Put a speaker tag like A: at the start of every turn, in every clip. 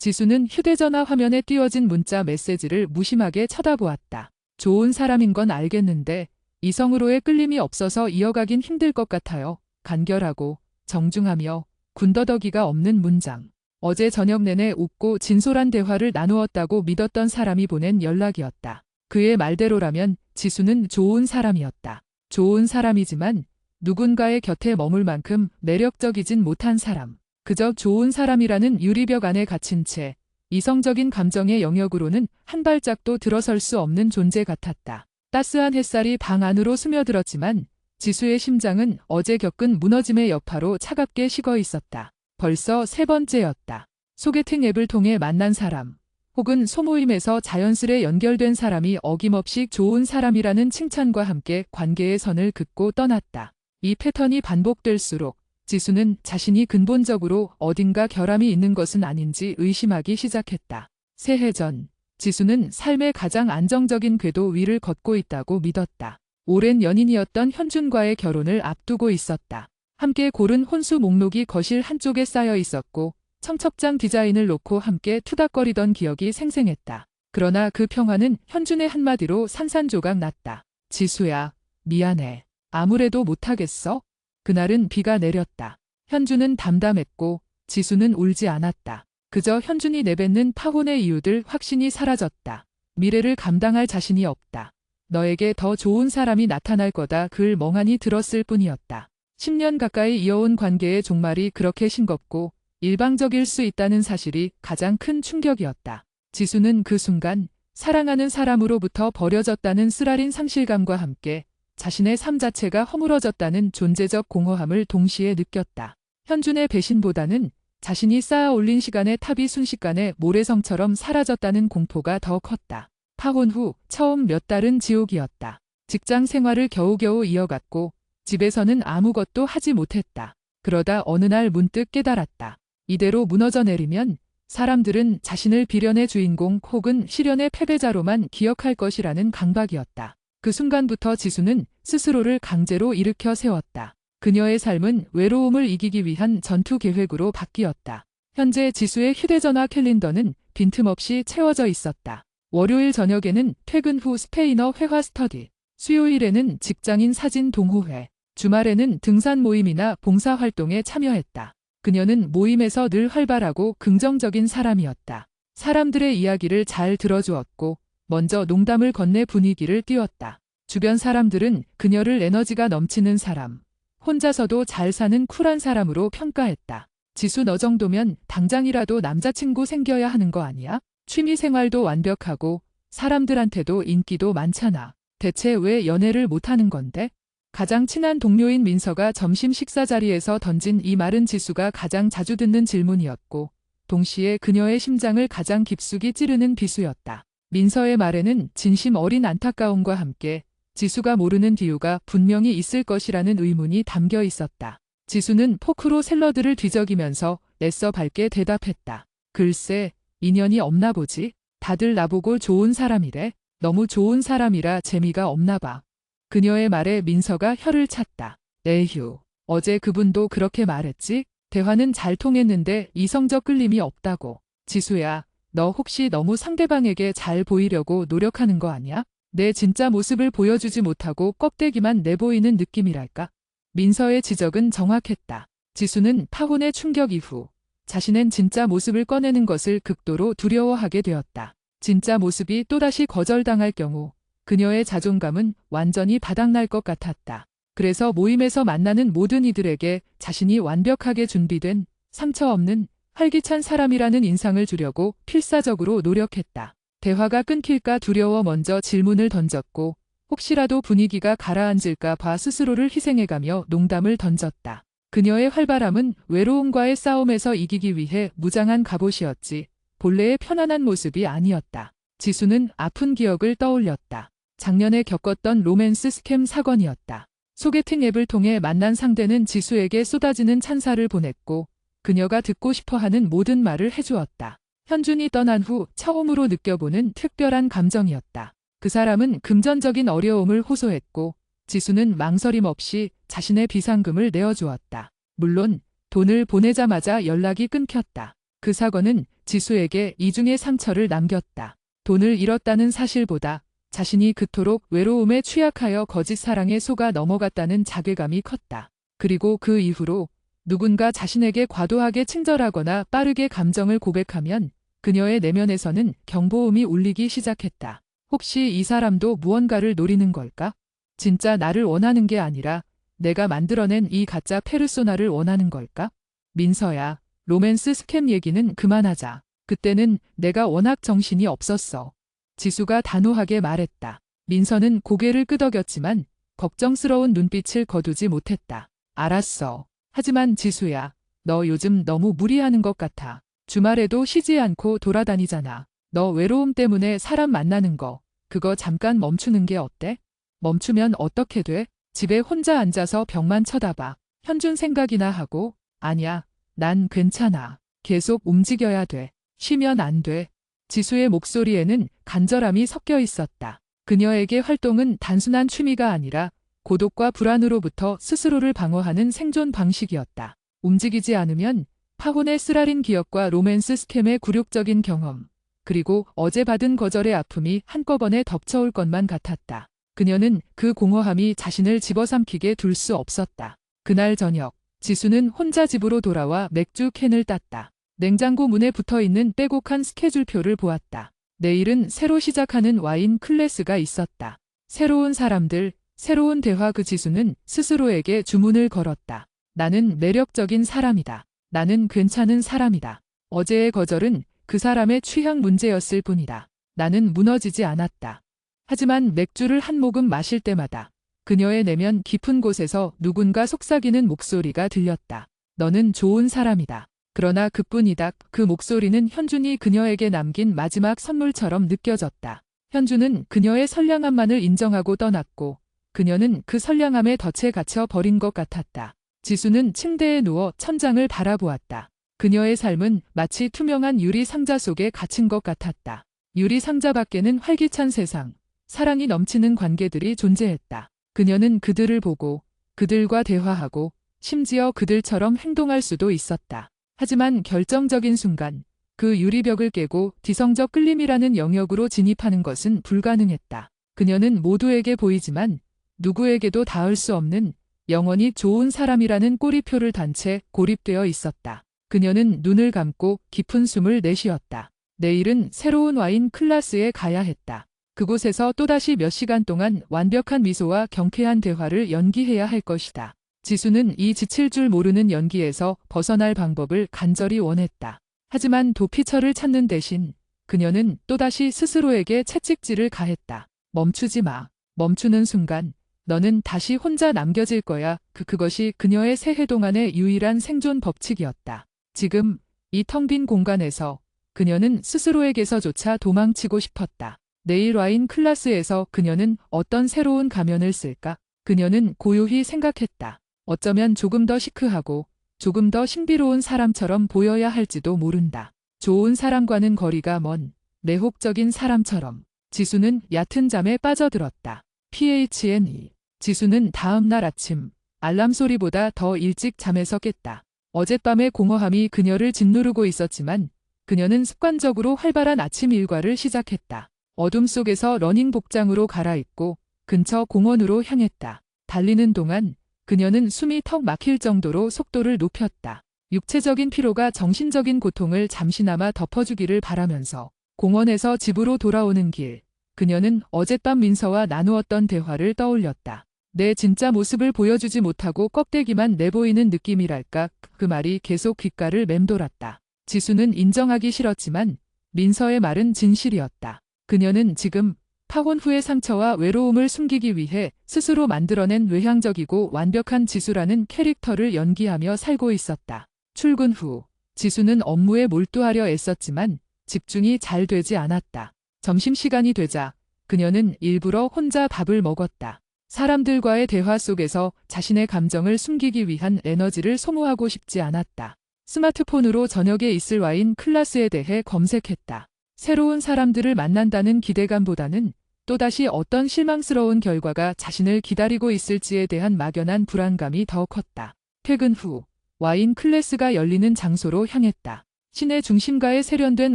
A: 지수는 휴대전화 화면에 띄워진 문자 메시지를 무심하게 쳐다보았다. 좋은 사람인 건 알겠는데 이성으로의 끌림이 없어서 이어가긴 힘들 것 같아요. 간결하고 정중하며 군더더기가 없는 문장. 어제 저녁 내내 웃고 진솔한 대화를 나누었다고 믿었던 사람이 보낸 연락이었다. 그의 말대로라면 지수는 좋은 사람이었다. 좋은 사람이지만 누군가의 곁에 머물 만큼 매력적이진 못한 사람. 그저 좋은 사람이라는 유리벽 안에 갇힌 채 이성적인 감정의 영역으로는 한 발짝도 들어설 수 없는 존재 같았다. 따스한 햇살이 방 안으로 스며들었지만 지수의 심장은 어제 겪은 무너짐의 여파로 차갑게 식어 있었다. 벌써 세 번째였다. 소개팅 앱을 통해 만난 사람, 혹은 소모임에서 자연스레 연결된 사람이 어김없이 좋은 사람이라는 칭찬과 함께 관계의 선을 긋고 떠났다. 이 패턴이 반복될수록 지수는 자신이 근본적으로 어딘가 결함이 있는 것은 아닌지 의심하기 시작했다. 새해 전, 지수는 삶의 가장 안정적인 궤도 위를 걷고 있다고 믿었다. 오랜 연인이었던 현준과의 결혼을 앞두고 있었다. 함께 고른 혼수 목록이 거실 한쪽에 쌓여 있었고 청첩장 디자인을 놓고 함께 투닥거리던 기억이 생생했다. 그러나 그 평화는 현준의 한마디로 산산조각 났다. 지수야, 미안해. 아무래도 못하겠어? 그날은 비가 내렸다. 현준은 담담했고 지수는 울지 않았다. 그저 현준이 내뱉는 파혼의 이유들 확신이 사라졌다. 미래를 감당할 자신이 없다. 너에게 더 좋은 사람이 나타날 거다 글 멍하니 들었을 뿐이었다. 10년 가까이 이어온 관계의 종말이 그렇게 싱겁고 일방적일 수 있다는 사실이 가장 큰 충격이었다. 지수는 그 순간 사랑하는 사람으로부터 버려졌다는 쓰라린 상실감과 함께 자신의 삶 자체가 허물어졌다는 존재적 공허함을 동시에 느꼈다. 현준의 배신보다는 자신이 쌓아 올린 시간의 탑이 순식간에 모래성처럼 사라졌다는 공포가 더 컸다. 파혼 후 처음 몇 달은 지옥이었다. 직장 생활을 겨우겨우 이어갔고 집에서는 아무것도 하지 못했다. 그러다 어느 날 문득 깨달았다. 이대로 무너져 내리면 사람들은 자신을 비련의 주인공 혹은 시련의 패배자로만 기억할 것이라는 강박이었다. 그 순간부터 지수는 스스로를 강제로 일으켜 세웠다. 그녀의 삶은 외로움을 이기기 위한 전투 계획으로 바뀌었다. 현재 지수의 휴대전화 캘린더는 빈틈없이 채워져 있었다. 월요일 저녁에는 퇴근 후 스페인어 회화 스터디, 수요일에는 직장인 사진 동호회, 주말에는 등산 모임이나 봉사활동에 참여했다. 그녀는 모임에서 늘 활발하고 긍정적인 사람이었다. 사람들의 이야기를 잘 들어주었고 먼저 농담을 건네 분위기를 띄웠다. 주변 사람들은 그녀를 에너지가 넘치는 사람, 혼자서도 잘 사는 쿨한 사람으로 평가했다. 지수 너 정도면 당장이라도 남자친구 생겨야 하는 거 아니야? 취미 생활도 완벽하고 사람들한테도 인기도 많잖아. 대체 왜 연애를 못하는 건데? 가장 친한 동료인 민서가 점심 식사 자리에서 던진 이 말은 지수가 가장 자주 듣는 질문이었고 동시에 그녀의 심장을 가장 깊숙이 찌르는 비수였다. 민서의 말에는 진심 어린 안타까움과 함께 지수가 모르는 이유가 분명히 있을 것이라는 의문이 담겨 있었다. 지수는 포크로 샐러드를 뒤적이면서 애써 밝게 대답했다. 글쎄, 인연이 없나 보지. 다들 나보고 좋은 사람이래. 너무 좋은 사람이라 재미가 없나 봐. 그녀의 말에 민서가 혀를 찼다. 에휴, 어제 그분도 그렇게 말했지? 대화는 잘 통했는데 이성적 끌림이 없다고. 지수야, 너 혹시 너무 상대방에게 잘 보이려고 노력하는 거 아니야? 내 진짜 모습을 보여주지 못하고 껍데기만 내보이는 느낌이랄까? 민서의 지적은 정확했다. 지수는 파혼의 충격 이후 자신은 진짜 모습을 꺼내는 것을 극도로 두려워하게 되었다. 진짜 모습이 또다시 거절당할 경우 그녀의 자존감은 완전히 바닥날 것 같았다. 그래서 모임에서 만나는 모든 이들에게 자신이 완벽하게 준비된 상처 없는 활기찬 사람이라는 인상을 주려고 필사적으로 노력했다. 대화가 끊길까 두려워 먼저 질문을 던졌고 혹시라도 분위기가 가라앉을까 봐 스스로를 희생해가며 농담을 던졌다. 그녀의 활발함은 외로움과의 싸움에서 이기기 위해 무장한 갑옷이었지 본래의 편안한 모습이 아니었다. 지수는 아픈 기억을 떠올렸다. 작년에 겪었던 로맨스 스캠 사건이었다. 소개팅 앱을 통해 만난 상대는 지수에게 쏟아지는 찬사를 보냈고 그녀가 듣고 싶어하는 모든 말을 해주었다. 현준이 떠난 후 처음으로 느껴보는 특별한 감정이었다. 그 사람은 금전적인 어려움을 호소했고 지수는 망설임 없이 자신의 비상금을 내어주었다. 물론 돈을 보내자마자 연락이 끊겼다. 그 사건은 지수에게 이중의 상처를 남겼다. 돈을 잃었다는 사실보다 자신이 그토록 외로움에 취약하여 거짓 사랑에 속아 넘어갔다는 자괴감이 컸다. 그리고 그 이후로 누군가 자신에게 과도하게 친절하거나 빠르게 감정을 고백하면 그녀의 내면에서는 경보음이 울리기 시작했다. 혹시 이 사람도 무언가를 노리는 걸까? 진짜 나를 원하는 게 아니라 내가 만들어낸 이 가짜 페르소나를 원하는 걸까? 민서야, 로맨스 스캠 얘기는 그만하자. 그때는 내가 워낙 정신이 없었어. 지수가 단호하게 말했다. 민서는 고개를 끄덕였지만 걱정스러운 눈빛을 거두지 못했다. 알았어. 하지만 지수야, 너 요즘 너무 무리하는 것 같아. 주말에도 쉬지 않고 돌아다니잖아. 너 외로움 때문에 사람 만나는 거, 그거 잠깐 멈추는 게 어때? 멈추면 어떻게 돼? 집에 혼자 앉아서 벽만 쳐다봐. 현준 생각이나 하고. 아니야, 난 괜찮아. 계속 움직여야 돼. 쉬면 안 돼. 지수의 목소리에는 간절함이 섞여 있었다. 그녀에게 활동은 단순한 취미가 아니라 고독과 불안으로부터 스스로를 방어하는 생존 방식이었다. 움직이지 않으면 파혼의 쓰라린 기억과 로맨스 스캠의 굴욕적인 경험, 그리고 어제 받은 거절의 아픔이 한꺼번에 덮쳐올 것만 같았다. 그녀는 그 공허함이 자신을 집어삼키게 둘 수 없었다. 그날 저녁, 지수는 혼자 집으로 돌아와 맥주 캔을 땄다. 냉장고 문에 붙어있는 빼곡한 스케줄표를 보았다. 내일은 새로 시작하는 와인 클래스가 있었다. 새로운 사람들, 새로운 대화. 그 지수는 스스로에게 주문을 걸었다. 나는 매력적인 사람이다. 나는 괜찮은 사람이다. 어제의 거절은 그 사람의 취향 문제였을 뿐이다. 나는 무너지지 않았다. 하지만 맥주를 한 모금 마실 때마다 그녀의 내면 깊은 곳에서 누군가 속삭이는 목소리가 들렸다. 너는 좋은 사람이다. 그러나 그뿐이다. 그 목소리는 현준이 그녀에게 남긴 마지막 선물처럼 느껴졌다. 현준은 그녀의 선량함만을 인정하고 떠났고 그녀는 그 선량함에 덫에 갇혀 버린 것 같았다. 지수는 침대에 누워 천장을 바라보았다. 그녀의 삶은 마치 투명한 유리 상자 속에 갇힌 것 같았다. 유리 상자 밖에는 활기찬 세상, 사랑이 넘치는 관계들이 존재했다. 그녀는 그들을 보고 그들과 대화하고 심지어 그들처럼 행동할 수도 있었다. 하지만 결정적인 순간 그 유리벽을 깨고 뒤성적 끌림이라는 영역으로 진입하는 것은 불가능했다. 그녀는 모두에게 보이지만 누구에게도 닿을 수 없는 영원히 좋은 사람이라는 꼬리표를 단 채 고립되어 있었다. 그녀는 눈을 감고 깊은 숨을 내쉬었다. 내일은 새로운 와인 클래스에 가야 했다. 그곳에서 또다시 몇 시간 동안 완벽한 미소와 경쾌한 대화를 연기해야 할 것이다. 지수는 이 지칠 줄 모르는 연기에서 벗어날 방법을 간절히 원했다. 하지만 도피처를 찾는 대신 그녀는 또다시 스스로에게 채찍질을 가했다. 멈추지 마. 멈추는 순간 너는 다시 혼자 남겨질 거야. 그것이 그녀의 새해 동안의 유일한 생존 법칙이었다. 지금 이 텅 빈 공간에서 그녀는 스스로에게서조차 도망치고 싶었다. 내일 와인 클래스에서 그녀는 어떤 새로운 가면을 쓸까? 그녀는 고요히 생각했다. 어쩌면 조금 더 시크하고 조금 더 신비로운 사람처럼 보여야 할지도 모른다. 좋은 사람과는 거리가 먼 매혹적인 사람처럼. 지수는 얕은 잠에 빠져들었다. PHNE. 지수는 다음 날 아침 알람 소리보다 더 일찍 잠에서 깼다. 어젯밤의 공허함이 그녀를 짓누르고 있었지만 그녀는 습관적으로 활발한 아침 일과를 시작했다. 어둠 속에서 러닝 복장으로 갈아입고 근처 공원으로 향했다. 달리는 동안 그녀는 숨이 턱 막힐 정도로 속도를 높였다. 육체적인 피로가 정신적인 고통을 잠시나마 덮어주기를 바라면서 공원에서 집으로 돌아오는 길, 그녀는 어젯밤 민서와 나누었던 대화를 떠올렸다. 내 진짜 모습을 보여주지 못하고 껍데기만 내보이는 느낌이랄까. 그 말이 계속 귓가를 맴돌았다. 지수는 인정하기 싫었지만 민서의 말은 진실이었다. 그녀는 지금 파혼 후의 상처와 외로움을 숨기기 위해 스스로 만들어낸 외향적이고 완벽한 지수라는 캐릭터를 연기하며 살고 있었다. 출근 후 지수는 업무에 몰두하려 애썼지만 집중이 잘 되지 않았다. 점심시간이 되자 그녀는 일부러 혼자 밥을 먹었다. 사람들과의 대화 속에서 자신의 감정을 숨기기 위한 에너지를 소모하고 싶지 않았다. 스마트폰으로 저녁에 있을 와인 클래스에 대해 검색했다. 새로운 사람들을 만난다는 기대감보다는 또다시 어떤 실망스러운 결과가 자신을 기다리고 있을지에 대한 막연한 불안감이 더 컸다. 퇴근 후 와인 클래스가 열리는 장소로 향했다. 시내 중심가에 세련된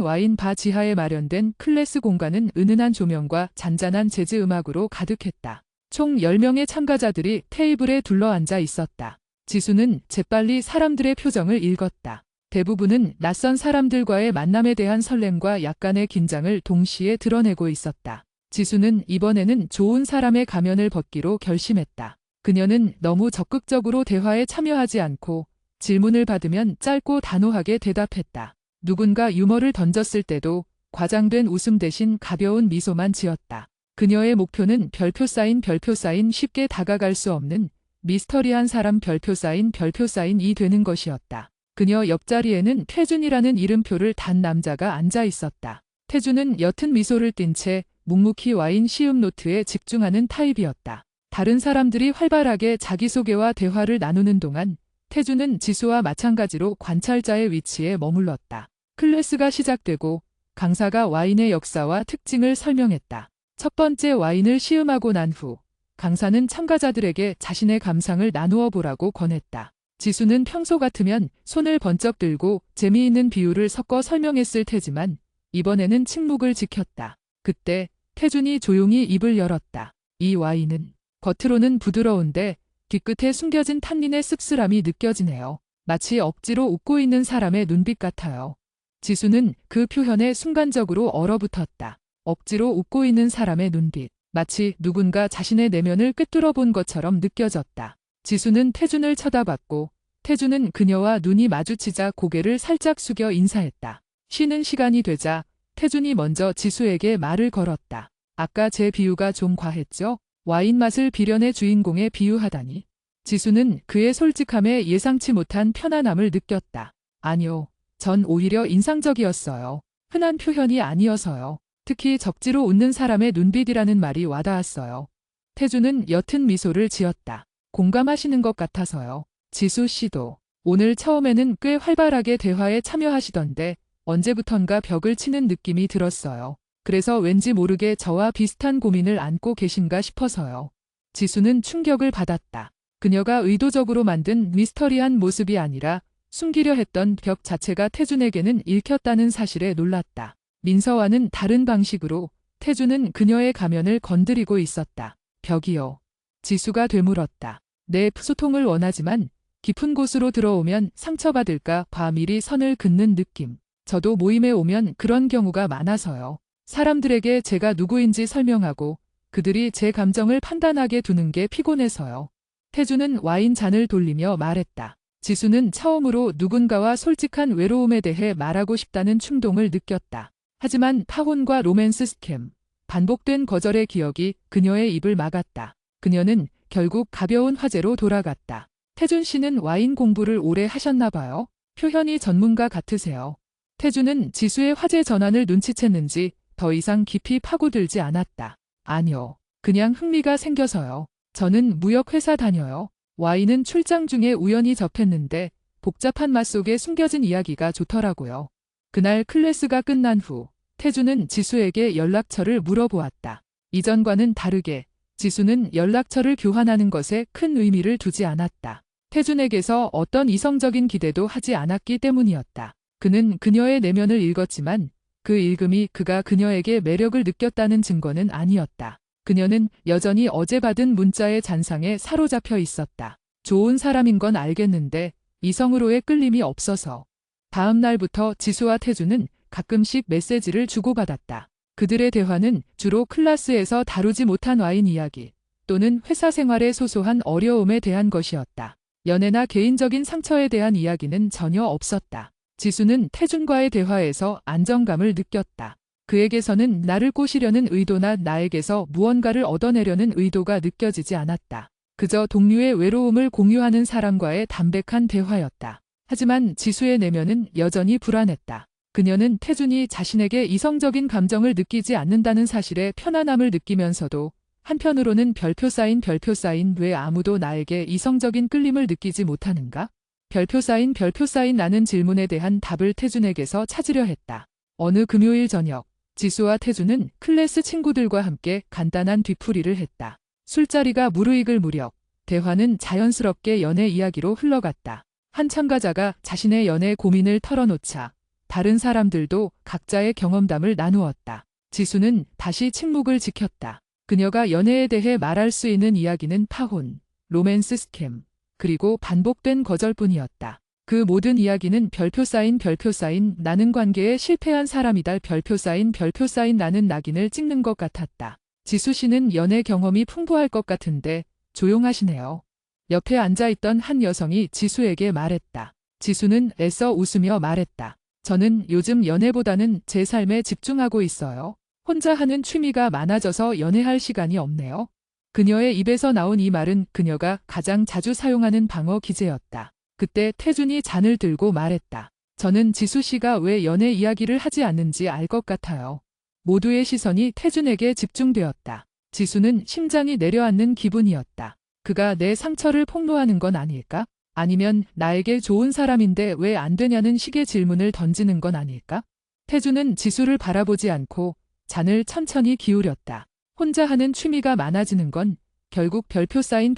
A: 와인바 지하에 마련된 클래스 공간은 은은한 조명과 잔잔한 재즈 음악으로 가득했다. 총 10명의 참가자들이 테이블에 둘러앉아 있었다. 지수는 재빨리 사람들의 표정을 읽었다. 대부분은 낯선 사람들과의 만남에 대한 설렘과 약간의 긴장을 동시에 드러내고 있었다. 지수는 이번에는 좋은 사람의 가면을 벗기로 결심했다. 그녀는 너무 적극적으로 대화에 참여하지 않고 질문을 받으면 짧고 단호하게 대답했다. 누군가 유머를 던졌을 때도 과장된 웃음 대신 가벼운 미소만 지었다. 그녀의 목표는 별표 쌓인 쉽게 다가갈 수 없는 미스터리한 사람 별표 쌓인이 되는 것이었다. 그녀 옆자리에는 태준이라는 이름표를 단 남자가 앉아 있었다. 태준은 옅은 미소를 띤 채 묵묵히 와인 시음 노트에 집중하는 타입이었다. 다른 사람들이 활발하게 자기소개와 대화를 나누는 동안 태준은 지수와 마찬가지로 관찰자의 위치에 머물렀다. 클래스가 시작되고 강사가 와인의 역사와 특징을 설명했다. 첫 번째 와인을 시음하고 난 후 강사는 참가자들에게 자신의 감상을 나누어 보라고 권했다. 지수는 평소 같으면 손을 번쩍 들고 재미있는 비유를 섞어 설명했을 테지만 이번에는 침묵을 지켰다. 그때 태준이 조용히 입을 열었다. 이 와인은 겉으로는 부드러운데 뒤끝에 숨겨진 탄닌의 씁쓸함이 느껴지네요. 마치 억지로 웃고 있는 사람의 눈빛 같아요. 지수는 그 표현에 순간적으로 얼어붙었다. 억지로 웃고 있는 사람의 눈빛. 마치 누군가 자신의 내면을 꿰뚫어 본 것처럼 느껴졌다. 지수는 태준을 쳐다봤고 태준은 그녀와 눈이 마주치자 고개를 살짝 숙여 인사했다. 쉬는 시간이 되자 태준이 먼저 지수에게 말을 걸었다. 아까 제 비유가 좀 과했죠? 와인 맛을 비련의 주인공에 비유하다니. 지수는 그의 솔직함에 예상치 못한 편안함을 느꼈다. 아니요. 전 오히려 인상적이었어요. 흔한 표현이 아니어서요. 특히 적지로 웃는 사람의 눈빛이라는 말이 와닿았어요. 태준은 옅은 미소를 지었다. 공감하시는 것 같아서요. 지수 씨도 오늘 처음에는 꽤 활발하게 대화에 참여하시던데 언제부턴가 벽을 치는 느낌이 들었어요. 그래서 왠지 모르게 저와 비슷한 고민을 안고 계신가 싶어서요. 지수는 충격을 받았다. 그녀가 의도적으로 만든 미스터리한 모습이 아니라 숨기려 했던 벽 자체가 태준에게는 읽혔다는 사실에 놀랐다. 민서와는 다른 방식으로 태준은 그녀의 가면을 건드리고 있었다. 벽이요. 지수가 되물었다. 내 소통을 원하지만 깊은 곳으로 들어오면 상처받을까 봐 미리 선을 긋는 느낌. 저도 모임에 오면 그런 경우가 많아서요. 사람들에게 제가 누구인지 설명하고 그들이 제 감정을 판단하게 두는 게 피곤해서요. 태준은 와인 잔을 돌리며 말했다. 지수는 처음으로 누군가와 솔직한 외로움에 대해 말하고 싶다는 충동을 느꼈다. 하지만 파혼과 로맨스 스캠, 반복된 거절의 기억이 그녀의 입을 막았다. 그녀는 결국 가벼운 화제로 돌아갔다. 태준 씨는 와인 공부를 오래 하셨나 봐요. 표현이 전문가 같으세요. 태준은 지수의 화제 전환을 눈치챘는지 더 이상 깊이 파고들지 않았다. 아니요. 그냥 흥미가 생겨서요. 저는 무역회사 다녀요. 와인은 출장 중에 우연히 접했는데 복잡한 맛 속에 숨겨진 이야기가 좋더라고요. 그날 클래스가 끝난 후 태준은 지수에게 연락처를 물어보았다. 이전과는 다르게 지수는 연락처를 교환하는 것에 큰 의미를 두지 않았다. 태준에게서 어떤 이성적인 기대도 하지 않았기 때문이었다. 그는 그녀의 내면을 읽었지만 그 읽음이 그가 그녀에게 매력을 느꼈다는 증거는 아니었다. 그녀는 여전히 어제 받은 문자의 잔상에 사로잡혀 있었다. 좋은 사람인 건 알겠는데 이성으로의 끌림이 없어서. 다음 날부터 지수와 태준은 가끔씩 메시지를 주고받았다. 그들의 대화는 주로 클래스에서 다루지 못한 와인 이야기 또는 회사 생활의 소소한 어려움에 대한 것이었다. 연애나 개인적인 상처에 대한 이야기는 전혀 없었다. 지수는 태준과의 대화에서 안정감을 느꼈다. 그에게서는 나를 꼬시려는 의도나 나에게서 무언가를 얻어내려는 의도가 느껴지지 않았다. 그저 동료의 외로움을 공유하는 사람과의 담백한 대화였다. 하지만 지수의 내면은 여전히 불안했다. 그녀는 태준이 자신에게 이성적인 감정을 느끼지 않는다는 사실에 편안함을 느끼면서도 한편으로는 별표 쌓인 왜 아무도 나에게 이성적인 끌림을 느끼지 못하는가? 별표 쌓인 라는 질문에 대한 답을 태준에게서 찾으려 했다. 어느 금요일 저녁, 지수와 태준은 클래스 친구들과 함께 간단한 뒤풀이를 했다. 술자리가 무르익을 무렵, 대화는 자연스럽게 연애 이야기로 흘러갔다. 한 참가자가 자신의 연애 고민을 털어놓자 다른 사람들도 각자의 경험담을 나누었다. 지수는 다시 침묵을 지켰다. 그녀가 연애에 대해 말할 수 있는 이야기는 파혼, 로맨스 스캠, 그리고 반복된 거절뿐이었다. 그 모든 이야기는 별표 쌓인 나는 관계에 실패한 사람이다. 별표 쌓인 나는 낙인을 찍는 것 같았다. 지수 씨는 연애 경험이 풍부할 것 같은데 조용하시네요. 옆에 앉아있던 한 여성이 지수에게 말했다. 지수는 애써 웃으며 말했다. 저는 요즘 연애보다는 제 삶에 집중하고 있어요. 혼자 하는 취미가 많아져서 연애할 시간이 없네요. 그녀의 입에서 나온 이 말은 그녀가 가장 자주 사용하는 방어 기제였다. 그때 태준이 잔을 들고 말했다. 저는 지수 씨가 왜 연애 이야기를 하지 않는지 알 것 같아요. 모두의 시선이 태준에게 집중되었다. 지수는 심장이 내려앉는 기분이었다. 그가 내 상처를 폭로하는 건 아닐까? 아니면 나에게 좋은 사람인데 왜 안 되냐는 식의 질문을 던지는 건 아닐까? 태준은 지수를 바라보지 않고 잔을 천천히 기울였다. 혼자 하는 취미가 많아지는 건 결국 별표 쌓인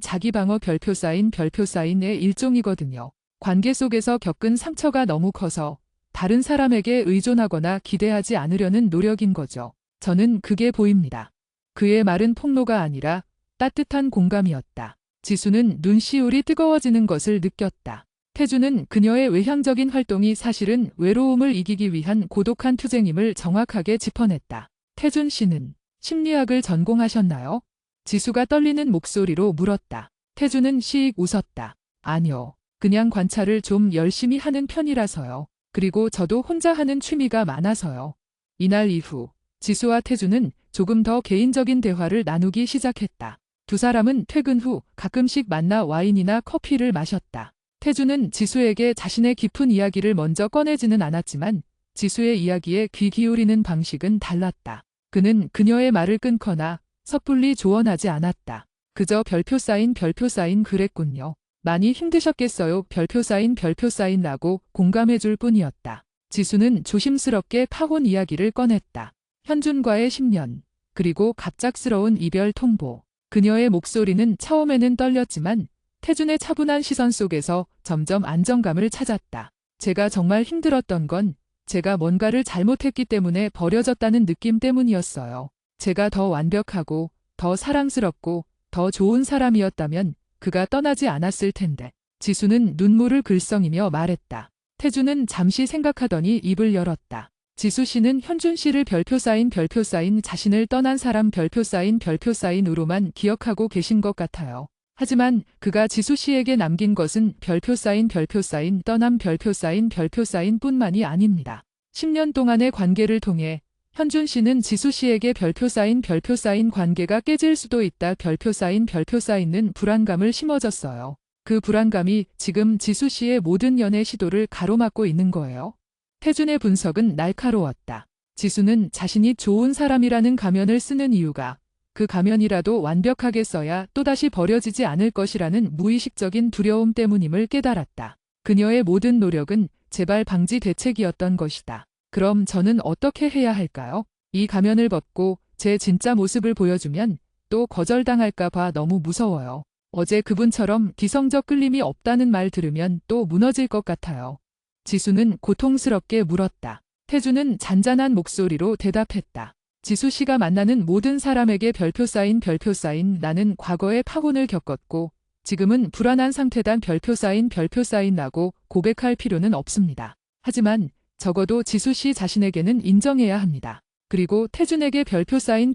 A: 자기 방어 별표 쌓인의 일종이거든요. 관계 속에서 겪은 상처가 너무 커서 다른 사람에게 의존하거나 기대하지 않으려는 노력인 거죠. 저는 그게 보입니다. 그의 말은 폭로가 아니라 따뜻한 공감이었다. 지수는 눈시울이 뜨거워지는 것을 느꼈다. 태준은 그녀의 외향적인 활동이 사실은 외로움을 이기기 위한 고독한 투쟁임을 정확하게 짚어냈다. 태준 씨는 심리학을 전공하셨나요? 지수가 떨리는 목소리로 물었다. 태준은 씩 웃었다. 아니요. 그냥 관찰을 좀 열심히 하는 편이라서요. 그리고 저도 혼자 하는 취미가 많아서요. 이날 이후 지수와 태준은 조금 더 개인적인 대화를 나누기 시작했다. 두 사람은 퇴근 후 가끔씩 만나 와인이나 커피를 마셨다. 태준은 지수에게 자신의 깊은 이야기를 먼저 꺼내지는 않았지만 지수의 이야기에 귀 기울이는 방식은 달랐다. 그는 그녀의 말을 끊거나 섣불리 조언하지 않았다. 그저 별표 쌓인 그랬군요. 많이 힘드셨겠어요. 별표 쌓인라고 공감해줄 뿐이었다. 지수는 조심스럽게 파혼 이야기를 꺼냈다. 현준과의 10년, 그리고 갑작스러운 이별 통보. 그녀의 목소리는 처음에는 떨렸지만 태준의 차분한 시선 속에서 점점 안정감을 찾았다. 제가 정말 힘들었던 건 제가 뭔가를 잘못했기 때문에 버려졌다는 느낌 때문이었어요. 제가 더 완벽하고 더 사랑스럽고 더 좋은 사람이었다면 그가 떠나지 않았을 텐데. 지수는 눈물을 글썽이며 말했다. 태준은 잠시 생각하더니 입을 열었다. 지수 씨는 현준 씨를 별표 쌓인 자신을 떠난 사람 별표 쌓인으로만 기억하고 계신 것 같아요. 하지만 그가 지수 씨에게 남긴 것은 별표 쌓인 떠남 별표 쌓인 뿐만이 아닙니다. 10년 동안의 관계를 통해 현준 씨는 지수 씨에게 별표 쌓인 관계가 깨질 수도 있다 별표 쌓인는 불안감을 심어줬어요. 그 불안감이 지금 지수 씨의 모든 연애 시도를 가로막고 있는 거예요. 태준의 분석은 날카로웠다. 지수는 자신이 좋은 사람이라는 가면을 쓰는 이유가 그 가면이라도 완벽하게 써야 또다시 버려지지 않을 것이라는 무의식적인 두려움 때문임을 깨달았다. 그녀의 모든 노력은 재발 방지 대책이었던 것이다. 그럼 저는 어떻게 해야 할까요? 이 가면을 벗고 제 진짜 모습을 보여주면 또 거절당할까 봐 너무 무서워요. 어제 그분처럼 기성적 끌림이 없다는 말 들으면 또 무너질 것 같아요. 지수는 고통스럽게 물었다. 태준은 잔잔한 목소리로 대답했다. 지수 씨가 만나는 모든 사람에게 별표 쌓인 나는 과거에 파혼을 겪었고 지금은 불안한 상태단 별표 쌓인라고 고백할 필요는 없습니다. 하지만 적어도 지수 씨 자신에게는 인정해야 합니다. 그리고 태준에게 별표 쌓인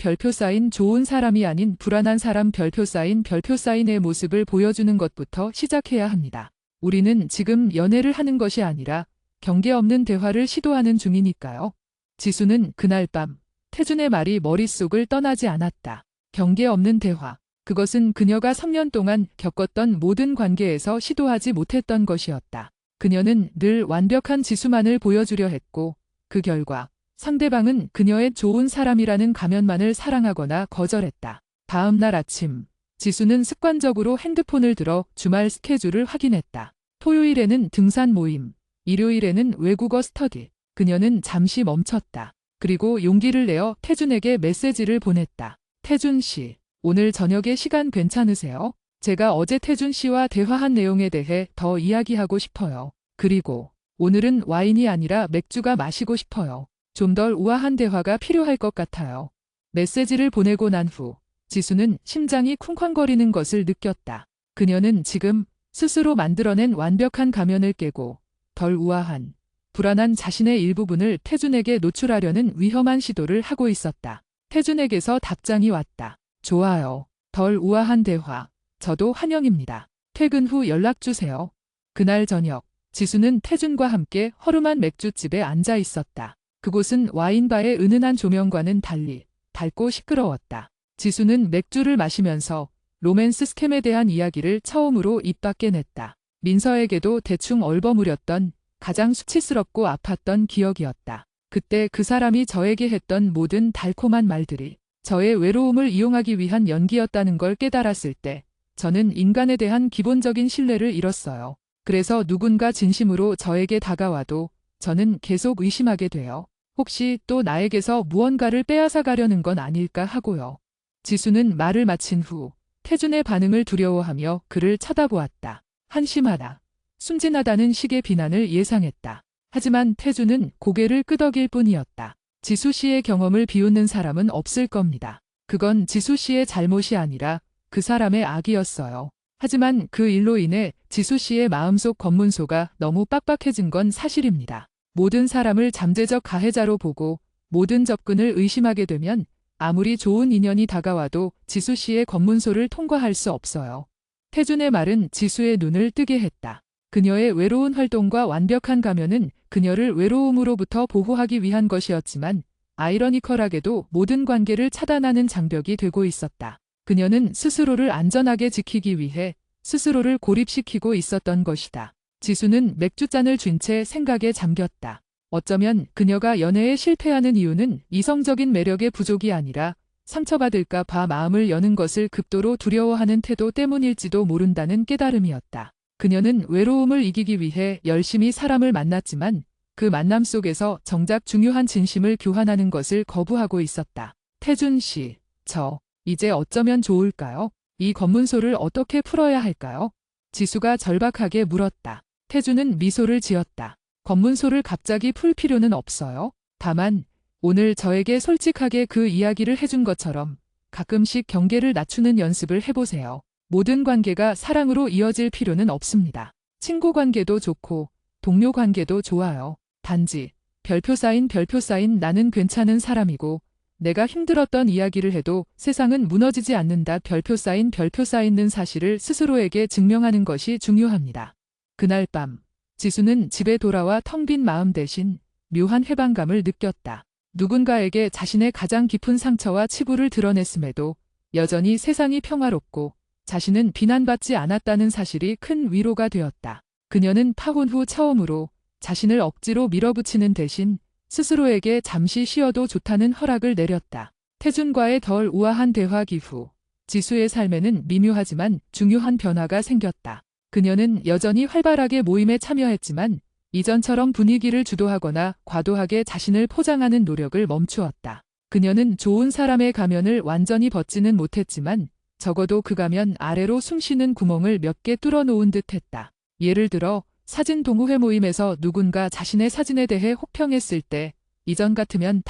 A: 좋은 사람이 아닌 불안한 사람 별표 쌓인의 모습을 보여주는 것부터 시작해야 합니다. 우리는 지금 연애를 하는 것이 아니라 경계 없는 대화를 시도하는 중이니까요. 지수는 그날 밤 태준의 말이 머릿속을 떠나지 않았다. 경계 없는 대화. 그것은 그녀가 3년 동안 겪었던 모든 관계에서 시도하지 못했던 것이었다. 그녀는 늘 완벽한 지수만을 보여주려 했고 그 결과 상대방은 그녀의 좋은 사람이라는 가면만을 사랑하거나 거절했다. 다음 날 아침 지수는 습관적으로 핸드폰을 들어 주말 스케줄을 확인했다. 토요일에는 등산 모임, 일요일에는 외국어 스터디. 그녀는 잠시 멈췄다. 그리고 용기를 내어 태준에게 메시지를 보냈다. 태준 씨, 오늘 저녁에 시간 괜찮으세요? 제가 어제 태준 씨와 대화한 내용에 대해 더 이야기하고 싶어요. 그리고 오늘은 와인이 아니라 맥주가 마시고 싶어요. 좀 덜 우아한 대화가 필요할 것 같아요. 메시지를 보내고 난 후 지수는 심장이 쿵쾅거리는 것을 느꼈다. 그녀는 지금 스스로 만들어낸 완벽한 가면을 깨고 덜 우아한, 불안한 자신의 일부분을 태준에게 노출하려는 위험한 시도를 하고 있었다. 태준에게서 답장이 왔다. 좋아요. 덜 우아한 대화. 저도 환영입니다. 퇴근 후 연락 주세요. 그날 저녁, 지수는 태준과 함께 허름한 맥주집에 앉아 있었다. 그곳은 와인바의 은은한 조명과는 달리 밝고 시끄러웠다. 지수는 맥주를 마시면서 로맨스 스캠에 대한 이야기를 처음으로 입 밖에 냈다. 민서에게도 대충 얼버무렸던 가장 수치스럽고 아팠던 기억이었다. 그때 그 사람이 저에게 했던 모든 달콤한 말들이 저의 외로움을 이용하기 위한 연기였다는 걸 깨달았을 때 저는 인간에 대한 기본적인 신뢰를 잃었어요. 그래서 누군가 진심으로 저에게 다가와도 저는 계속 의심하게 돼요. 혹시 또 나에게서 무언가를 빼앗아 가려는 건 아닐까 하고요. 지수는 말을 마친 후 태준의 반응을 두려워하며 그를 쳐다보았다. 한심하다. 순진하다는 식의 비난을 예상했다. 하지만 태준은 고개를 끄덕일 뿐이었다. 지수 씨의 경험을 비웃는 사람은 없을 겁니다. 그건 지수 씨의 잘못이 아니라 그 사람의 악이었어요. 하지만 그 일로 인해 지수 씨의 마음속 검문소가 너무 빡빡해진 건 사실입니다. 모든 사람을 잠재적 가해자로 보고 모든 접근을 의심하게 되면 아무리 좋은 인연이 다가와도 지수 씨의 검문소를 통과할 수 없어요. 태준의 말은 지수의 눈을 뜨게 했다. 그녀의 외로운 활동과 완벽한 가면은 그녀를 외로움으로부터 보호하기 위한 것이었지만 아이러니컬하게도 모든 관계를 차단하는 장벽이 되고 있었다. 그녀는 스스로를 안전하게 지키기 위해 스스로를 고립시키고 있었던 것이다. 지수는 맥주잔을 쥔 채 생각에 잠겼다. 어쩌면 그녀가 연애에 실패하는 이유는 이성적인 매력의 부족이 아니라 상처받을까 봐 마음을 여는 것을 극도로 두려워하는 태도 때문일지도 모른다는 깨달음이었다. 그녀는 외로움을 이기기 위해 열심히 사람을 만났지만 그 만남 속에서 정작 중요한 진심을 교환하는 것을 거부하고 있었다. 태준 씨, 저 이제 어쩌면 좋을까요? 이 검문소를 어떻게 풀어야 할까요? 지수가 절박하게 물었다. 태준은 미소를 지었다. 검문소를 갑자기 풀 필요는 없어요. 다만 오늘 저에게 솔직하게 그 이야기를 해준 것처럼 가끔씩 경계를 낮추는 연습을 해보세요. 모든 관계가 사랑으로 이어질 필요는 없습니다. 친구 관계도 좋고 동료 관계도 좋아요. 단지 별표 사인 나는 괜찮은 사람이고 내가 힘들었던 이야기를 해도 세상은 무너지지 않는다. 별표 사인는 사실을 스스로에게 증명하는 것이 중요합니다. 그날 밤 지수는 집에 돌아와 텅 빈 마음 대신 묘한 해방감을 느꼈다. 누군가에게 자신의 가장 깊은 상처와 치부를 드러냈음에도 여전히 세상이 평화롭고 자신은 비난받지 않았다는 사실이 큰 위로가 되었다. 그녀는 파혼 후 처음으로 자신을 억지로 밀어붙이는 대신 스스로에게 잠시 쉬어도 좋다는 허락을 내렸다. 태준과의 덜 우아한 대화 기후 지수의 삶에는 미묘하지만 중요한 변화가 생겼다. 그녀는 여전히 활발하게 모임에 참여했지만 이전처럼 분위기를 주도하거나 과도하게 자신을 포장하는 노력을 멈추었다. 그녀는 좋은 사람의 가면을 완전히 벗지는 못했지만 적어도 그 가면 아래로 숨쉬는 구멍을 몇 개 뚫어놓은 듯했다. 예를 들어 사진 동호회 모임에서 누군가 자신의 사진에 대해 혹평했을 때 이전 같으면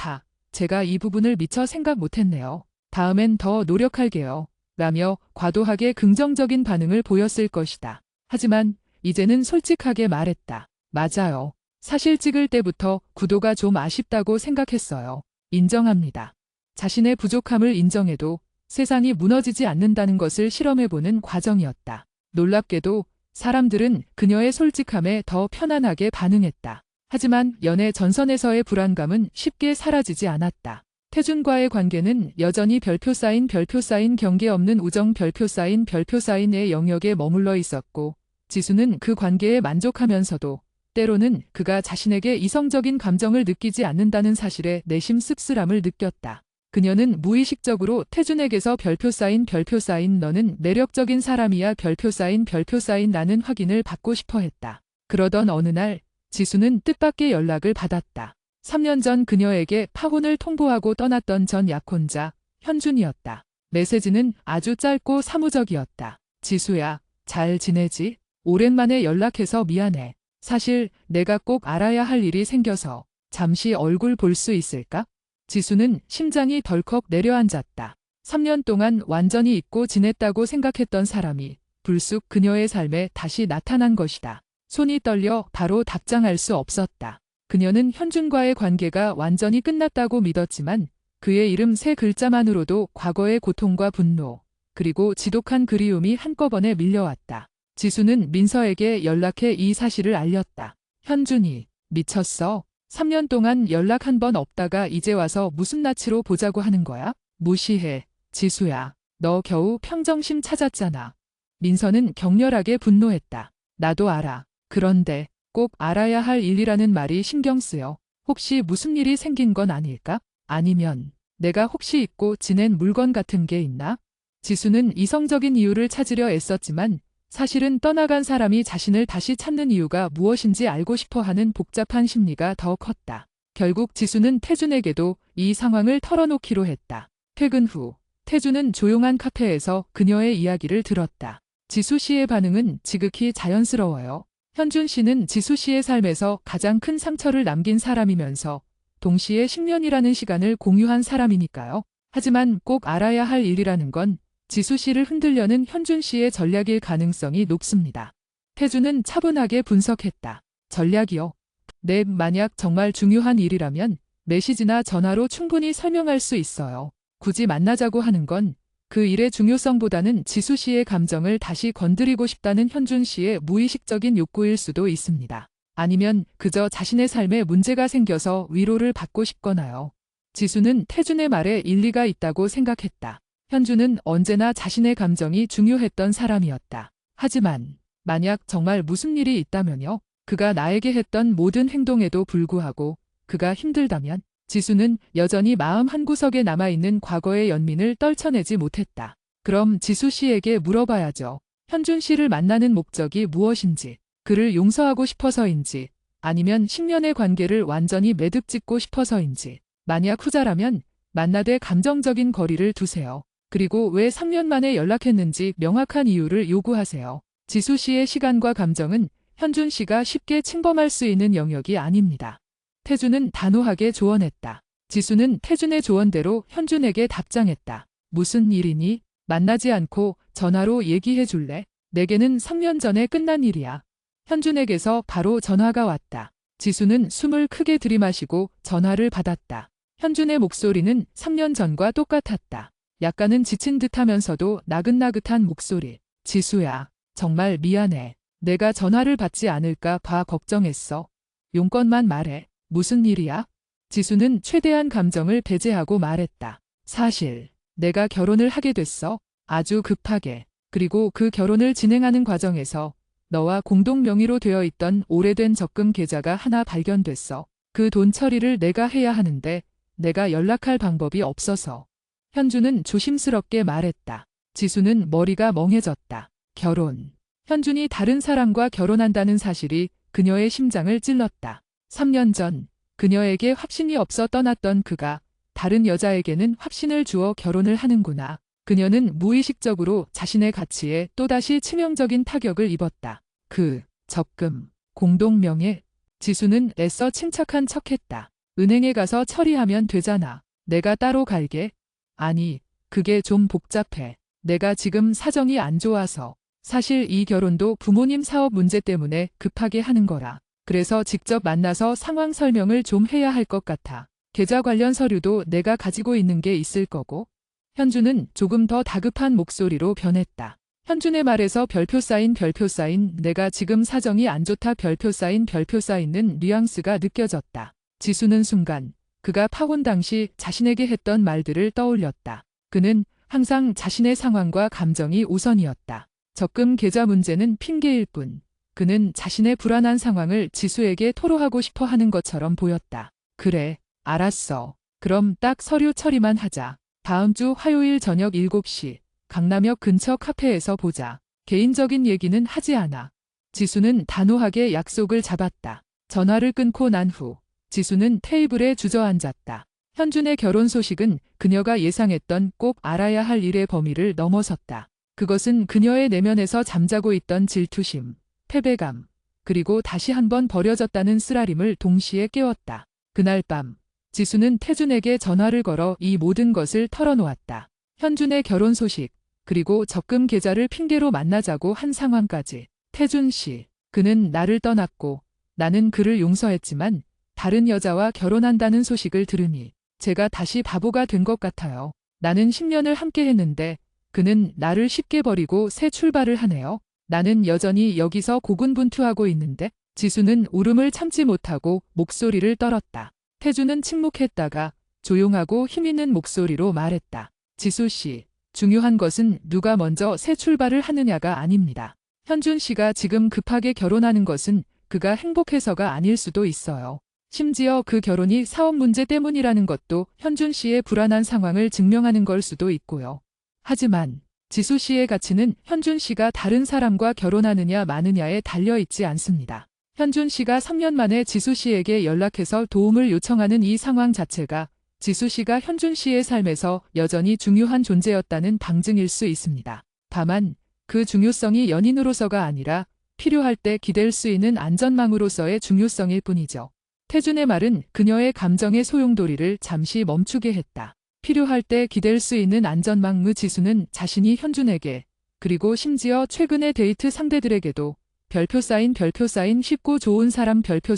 A: 제가 이 부분을 미처 생각 못했네요. 다음엔 더 노력할게요. 라며 과도하게 긍정적인 반응을 보였을 것이다. 하지만 이제는 솔직하게 말했다. 맞아요. 사실 찍을 때부터 구도가 좀 아쉽다고 생각했어요. 인정합니다. 자신의 부족함을 인정해도 세상이 무너지지 않는다는 것을 실험해보는 과정이었다. 놀랍게도 사람들은 그녀의 솔직함에 더 편안하게 반응했다. 하지만 연애 전선에서의 불안감은 쉽게 사라지지 않았다. 태준과의 관계는 여전히 별표 사인 경계 없는 우정 별표 사인의 영역에 머물러 있었고 지수는 그 관계에 만족하면서도 때로는 그가 자신에게 이성적인 감정을 느끼지 않는다는 사실에 내심 씁쓸함을 느꼈다. 그녀는 무의식적으로 태준에게서 별표 사인 너는 매력적인 사람이야 별표 사인 라는 확인을 받고 싶어 했다. 그러던 어느 날 지수는 뜻밖의 연락을 받았다. 3년 전 그녀에게 파혼을 통보하고 떠났던 전 약혼자 현준이었다. 메시지는 아주 짧고 사무적이었다. 지수야, 잘 지내지? 오랜만에 연락해서 미안해. 사실 내가 꼭 알아야 할 일이 생겨서 잠시 얼굴 볼 수 있을까? 지수는 심장이 덜컥 내려앉았다. 3년 동안 완전히 잊고 지냈다고 생각했던 사람이 불쑥 그녀의 삶에 다시 나타난 것이다. 손이 떨려 바로 답장할 수 없었다. 그녀는 현준과의 관계가 완전히 끝났다고 믿었지만 그의 이름 3글자만으로도 과거의 고통과 분노, 그리고 지독한 그리움이 한꺼번에 밀려왔다. 지수는 민서에게 연락해 이 사실을 알렸다. 현준이, 미쳤어? 3년 동안 연락 한 번 없다가 이제 와서 무슨 낯으로 보자고 하는 거야? 무시해. 지수야, 너 겨우 평정심 찾았잖아. 민서는 격렬하게 분노했다. 나도 알아. 그런데 꼭 알아야 할 일이라는 말이 신경 쓰여. 혹시 무슨 일이 생긴 건 아닐까? 아니면 내가 혹시 잊고 지낸 물건 같은 게 있나? 지수는 이성적인 이유를 찾으려 애썼지만 사실은 떠나간 사람이 자신을 다시 찾는 이유가 무엇인지 알고 싶어 하는 복잡한 심리가 더 컸다. 결국 지수는 태준에게도 이 상황을 털어놓기로 했다. 퇴근 후 태준은 조용한 카페에서 그녀의 이야기를 들었다. 지수 씨의 반응은 지극히 자연스러워요. 현준 씨는 지수 씨의 삶에서 가장 큰 상처를 남긴 사람이면서 동시에 10년이라는 시간을 공유한 사람이니까요. 하지만 꼭 알아야 할 일이라는 건 지수 씨를 흔들려는 현준 씨의 전략일 가능성이 높습니다. 태준은 차분하게 분석했다. 전략이요? 네, 만약 정말 중요한 일이라면 메시지나 전화로 충분히 설명할 수 있어요. 굳이 만나자고 하는 건 그 일의 중요성보다는 지수 씨의 감정을 다시 건드리고 싶다는 현준 씨의 무의식적인 욕구일 수도 있습니다. 아니면 그저 자신의 삶에 문제가 생겨서 위로를 받고 싶거나요. 지수는 태준의 말에 일리가 있다고 생각했다. 현준은 언제나 자신의 감정이 중요했던 사람이었다. 하지만 만약 정말 무슨 일이 있다면요? 그가 나에게 했던 모든 행동에도 불구하고 그가 힘들다면 지수는 여전히 마음 한구석에 남아있는 과거의 연민을 떨쳐내지 못했다. 그럼 지수 씨에게 물어봐야죠. 현준 씨를 만나는 목적이 무엇인지, 그를 용서하고 싶어서인지, 아니면 10년의 관계를 완전히 매듭짓고 싶어서인지. 만약 후자라면 만나되 감정적인 거리를 두세요. 그리고 왜 3년 만에 연락했는지 명확한 이유를 요구하세요. 지수 씨의 시간과 감정은 현준 씨가 쉽게 침범할 수 있는 영역이 아닙니다. 태준은 단호하게 조언했다. 지수는 태준의 조언대로 현준에게 답장했다. 무슨 일이니? 만나지 않고 전화로 얘기해 줄래? 내게는 3년 전에 끝난 일이야. 현준에게서 바로 전화가 왔다. 지수는 숨을 크게 들이마시고 전화를 받았다. 현준의 목소리는 3년 전과 똑같았다. 약간은 지친 듯하면서도 나긋나긋한 목소리. 지수야, 정말 미안해. 내가 전화를 받지 않을까 봐 걱정했어. 용건만 말해. 무슨 일이야? 지수는 최대한 감정을 배제하고 말했다. 사실 내가 결혼을 하게 됐어. 아주 급하게. 그리고 그 결혼을 진행하는 과정에서 너와 공동 명의로 되어 있던 오래된 적금 계좌가 하나 발견됐어. 그 돈 처리를 내가 해야 하는데 내가 연락할 방법이 없어서. 현준은 조심스럽게 말했다. 지수는 머리가 멍해졌다. 결혼. 현준이 다른 사람과 결혼한다는 사실이 그녀의 심장을 찔렀다. 3년 전 그녀에게 확신이 없어 떠났던 그가 다른 여자에게는 확신을 주어 결혼을 하는구나. 그녀는 무의식적으로 자신의 가치에 또다시 치명적인 타격을 입었다. 그 적금, 공동명예. 지수는 애써 침착한 척했다. 은행에 가서 처리하면 되잖아. 내가 따로 갈게. 아니, 그게 좀 복잡해. 내가 지금 사정이 안 좋아서. 사실 이 결혼도 부모님 사업 문제 때문에 급하게 하는 거라. 그래서 직접 만나서 상황 설명을 좀 해야 할 것 같아. 계좌 관련 서류도 내가 가지고 있는 게 있을 거고. 현준은 조금 더 다급한 목소리로 변했다. 현준의 말에서 별표 사인 내가 지금 사정이 안 좋다 별표 사인는 뉘앙스가 느껴졌다. 지수는 순간 그가 파혼 당시 자신에게 했던 말들을 떠올렸다. 그는 항상 자신의 상황과 감정이 우선이었다. 적금 계좌 문제는 핑계일 뿐. 그는 자신의 불안한 상황을 지수에게 토로하고 싶어 하는 것처럼 보였다. 그래, 알았어. 그럼 딱 서류 처리만 하자. 다음 주 화요일 저녁 7시 강남역 근처 카페에서 보자. 개인적인 얘기는 하지 않아. 지수는 단호하게 약속을 잡았다. 전화를 끊고 난 후 지수는 테이블에 주저앉았다. 현준의 결혼 소식은 그녀가 예상했던 꼭 알아야 할 일의 범위를 넘어섰다. 그것은 그녀의 내면에서 잠자고 있던 질투심, 패배감, 그리고 다시 한번 버려졌다는 쓰라림을 동시에 깨웠다. 그날 밤 지수는 태준에게 전화를 걸어 이 모든 것을 털어놓았다. 현준의 결혼 소식, 그리고 적금 계좌를 핑계로 만나자고 한 상황까지. 태준 씨, 그는 나를 떠났고 나는 그를 용서했지만 다른 여자와 결혼한다는 소식을 들으니 제가 다시 바보가 된 것 같아요. 나는 10년을 함께 했는데 그는 나를 쉽게 버리고 새 출발을 하네요. 나는 여전히 여기서 고군분투하고 있는데. 지수는 울음을 참지 못하고 목소리를 떨었다. 태준은 침묵했다가 조용하고 힘있는 목소리로 말했다. 지수 씨, 중요한 것은 누가 먼저 새 출발을 하느냐가 아닙니다. 현준 씨가 지금 급하게 결혼하는 것은 그가 행복해서가 아닐 수도 있어요. 심지어 그 결혼이 사업 문제 때문이라는 것도 현준 씨의 불안한 상황을 증명하는 걸 수도 있고요. 하지만 지수 씨의 가치는 현준 씨가 다른 사람과 결혼하느냐 마느냐에 달려있지 않습니다. 현준 씨가 3년 만에 지수 씨에게 연락해서 도움을 요청하는 이 상황 자체가 지수 씨가 현준 씨의 삶에서 여전히 중요한 존재였다는 방증일 수 있습니다. 다만 그 중요성이 연인으로서가 아니라 필요할 때 기댈 수 있는 안전망으로서의 중요성일 뿐이죠. 태준의 말은 그녀의 감정의 소용돌이를 잠시 멈추게 했다. 필요할 때 기댈 수 있는 안전망의 지수는 자신이 현준에게, 그리고 심지어 최근의 데이트 상대들에게도 별표 사인 쉽고 좋은 사람 별표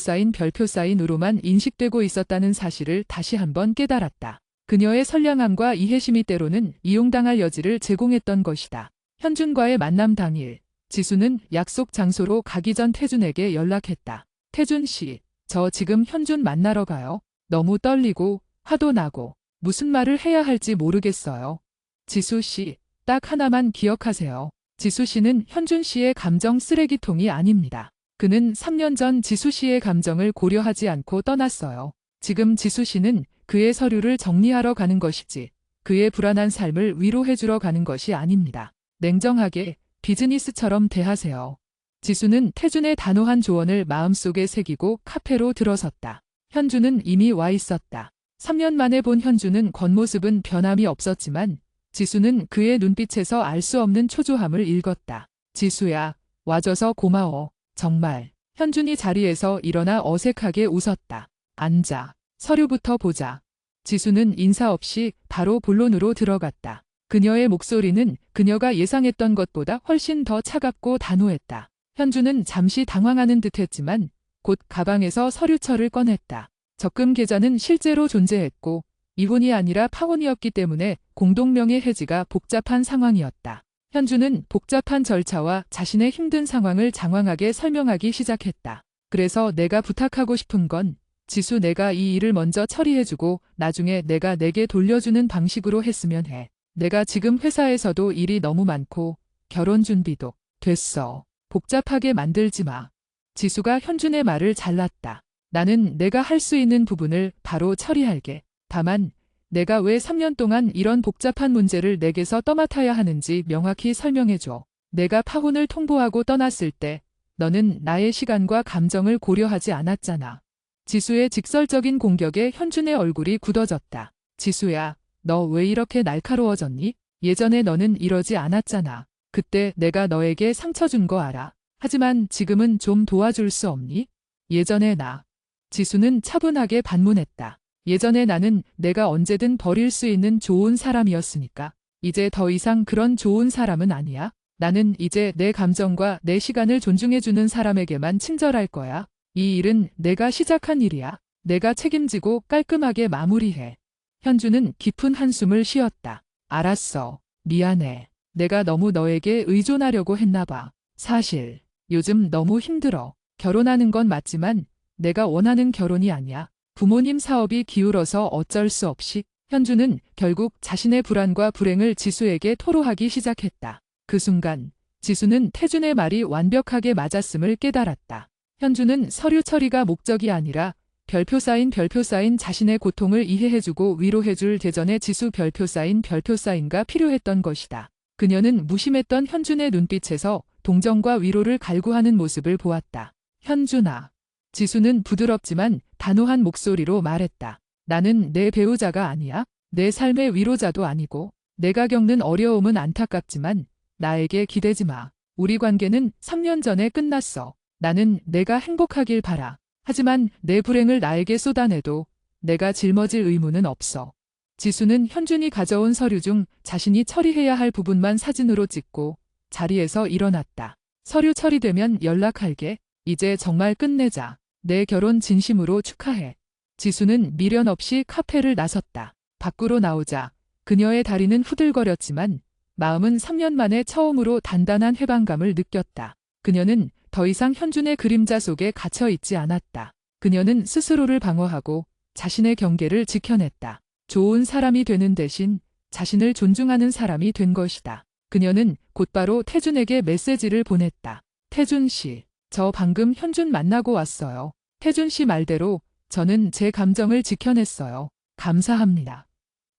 A: 사인으로만 인식되고 있었다는 사실을 다시 한번 깨달았다. 그녀의 선량함과 이해심이 때로는 이용당할 여지를 제공했던 것이다. 현준과의 만남 당일, 지수는 약속 장소로 가기 전 태준에게 연락했다. 태준 씨, 저 지금 현준 만나러 가요. 너무 떨리고 화도 나고 무슨 말을 해야 할지 모르겠어요. 지수 씨, 딱 하나만 기억하세요. 지수 씨는 현준 씨의 감정 쓰레기통이 아닙니다. 그는 3년 전 지수 씨의 감정을 고려하지 않고 떠났어요. 지금 지수 씨는 그의 서류를 정리하러 가는 것이지 그의 불안한 삶을 위로해주러 가는 것이 아닙니다. 냉정하게 비즈니스처럼 대하세요. 지수는 태준의 단호한 조언을 마음속에 새기고 카페로 들어섰다. 현준은 이미 와 있었다. 3년 만에 본 현준은 겉모습은 변함이 없었지만 지수는 그의 눈빛에서 알 수 없는 초조함을 읽었다. 지수야, 와줘서 고마워. 정말. 현준이 자리에서 일어나 어색하게 웃었다. 앉아. 서류부터 보자. 지수는 인사 없이 바로 본론으로 들어갔다. 그녀의 목소리는 그녀가 예상했던 것보다 훨씬 더 차갑고 단호했다. 현준은 잠시 당황하는 듯했지만 곧 가방에서 서류철을 꺼냈다. 적금 계좌는 실제로 존재했고 이혼이 아니라 파혼이었기 때문에 공동명의 해지가 복잡한 상황이었다. 현준은 복잡한 절차와 자신의 힘든 상황을 장황하게 설명하기 시작했다. 그래서 내가 부탁하고 싶은 건 지수 내가 이 일을 먼저 처리해주고 나중에 내가 내게 돌려주는 방식으로 했으면 해. 내가 지금 회사에서도 일이 너무 많고 결혼 준비도 됐어. 복잡하게 만들지 마. 지수가 현준의 말을 잘랐다. 나는 내가 할 수 있는 부분을 바로 처리할게. 다만 내가 왜 3년 동안 이런 복잡한 문제를 내게서 떠맡아야 하는지 명확히 설명해줘. 내가 파혼을 통보하고 떠났을 때 너는 나의 시간과 감정을 고려하지 않았잖아. 지수의 직설적인 공격에 현준의 얼굴이 굳어졌다. 지수야, 너 왜 이렇게 날카로워졌니? 예전에 너는 이러지 않았잖아. 그때 내가 너에게 상처 준 거 알아. 하지만 지금은 좀 도와줄 수 없니? 예전에 나. 지수는 차분하게 반문했다. 예전에 나는 내가 언제든 버릴 수 있는 좋은 사람이었으니까. 이제 더 이상 그런 좋은 사람은 아니야. 나는 이제 내 감정과 내 시간을 존중해주는 사람에게만 친절할 거야. 이 일은 내가 시작한 일이야. 내가 책임지고 깔끔하게 마무리해. 현주는 깊은 한숨을 쉬었다. 알았어. 미안해. 내가 너무 너에게 의존하려고 했나 봐. 사실 요즘 너무 힘들어. 결혼하는 건 맞지만 내가 원하는 결혼이 아니야. 부모님 사업이 기울어서 어쩔 수 없이. 현주는 결국 자신의 불안과 불행을 지수에게 토로하기 시작했다. 그 순간 지수는 태준의 말이 완벽하게 맞았음을 깨달았다. 현주는 서류 처리가 목적이 아니라 별표 사인 자신의 고통을 이해해주고 위로해줄 대전의 지수 별표 사인가 필요했던 것이다. 그녀는 무심했던 현준의 눈빛에서 동정과 위로를 갈구하는 모습을 보았다. 현준아. 지수는 부드럽지만 단호한 목소리로 말했다. 나는 내 배우자가 아니야. 내 삶의 위로자도 아니고 내가 겪는 어려움은 안타깝지만 나에게 기대지 마. 우리 관계는 3년 전에 끝났어. 나는 내가 행복하길 바라. 하지만 내 불행을 나에게 쏟아내도 내가 짊어질 의무는 없어. 지수는 현준이 가져온 서류 중 자신이 처리해야 할 부분만 사진으로 찍고 자리에서 일어났다. 서류 처리되면 연락할게. 이제 정말 끝내자. 내 결혼 진심으로 축하해. 지수는 미련 없이 카페를 나섰다. 밖으로 나오자 그녀의 다리는 후들거렸지만 마음은 3년 만에 처음으로 단단한 해방감을 느꼈다. 그녀는 더 이상 현준의 그림자 속에 갇혀 있지 않았다. 그녀는 스스로를 방어하고 자신의 경계를 지켜냈다. 좋은 사람이 되는 대신 자신을 존중하는 사람이 된 것이다. 그녀는 곧바로 태준에게 메시지를 보냈다. 태준 씨, 저 방금 현준 만나고 왔어요. 태준 씨 말대로 저는 제 감정을 지켜냈어요. 감사합니다.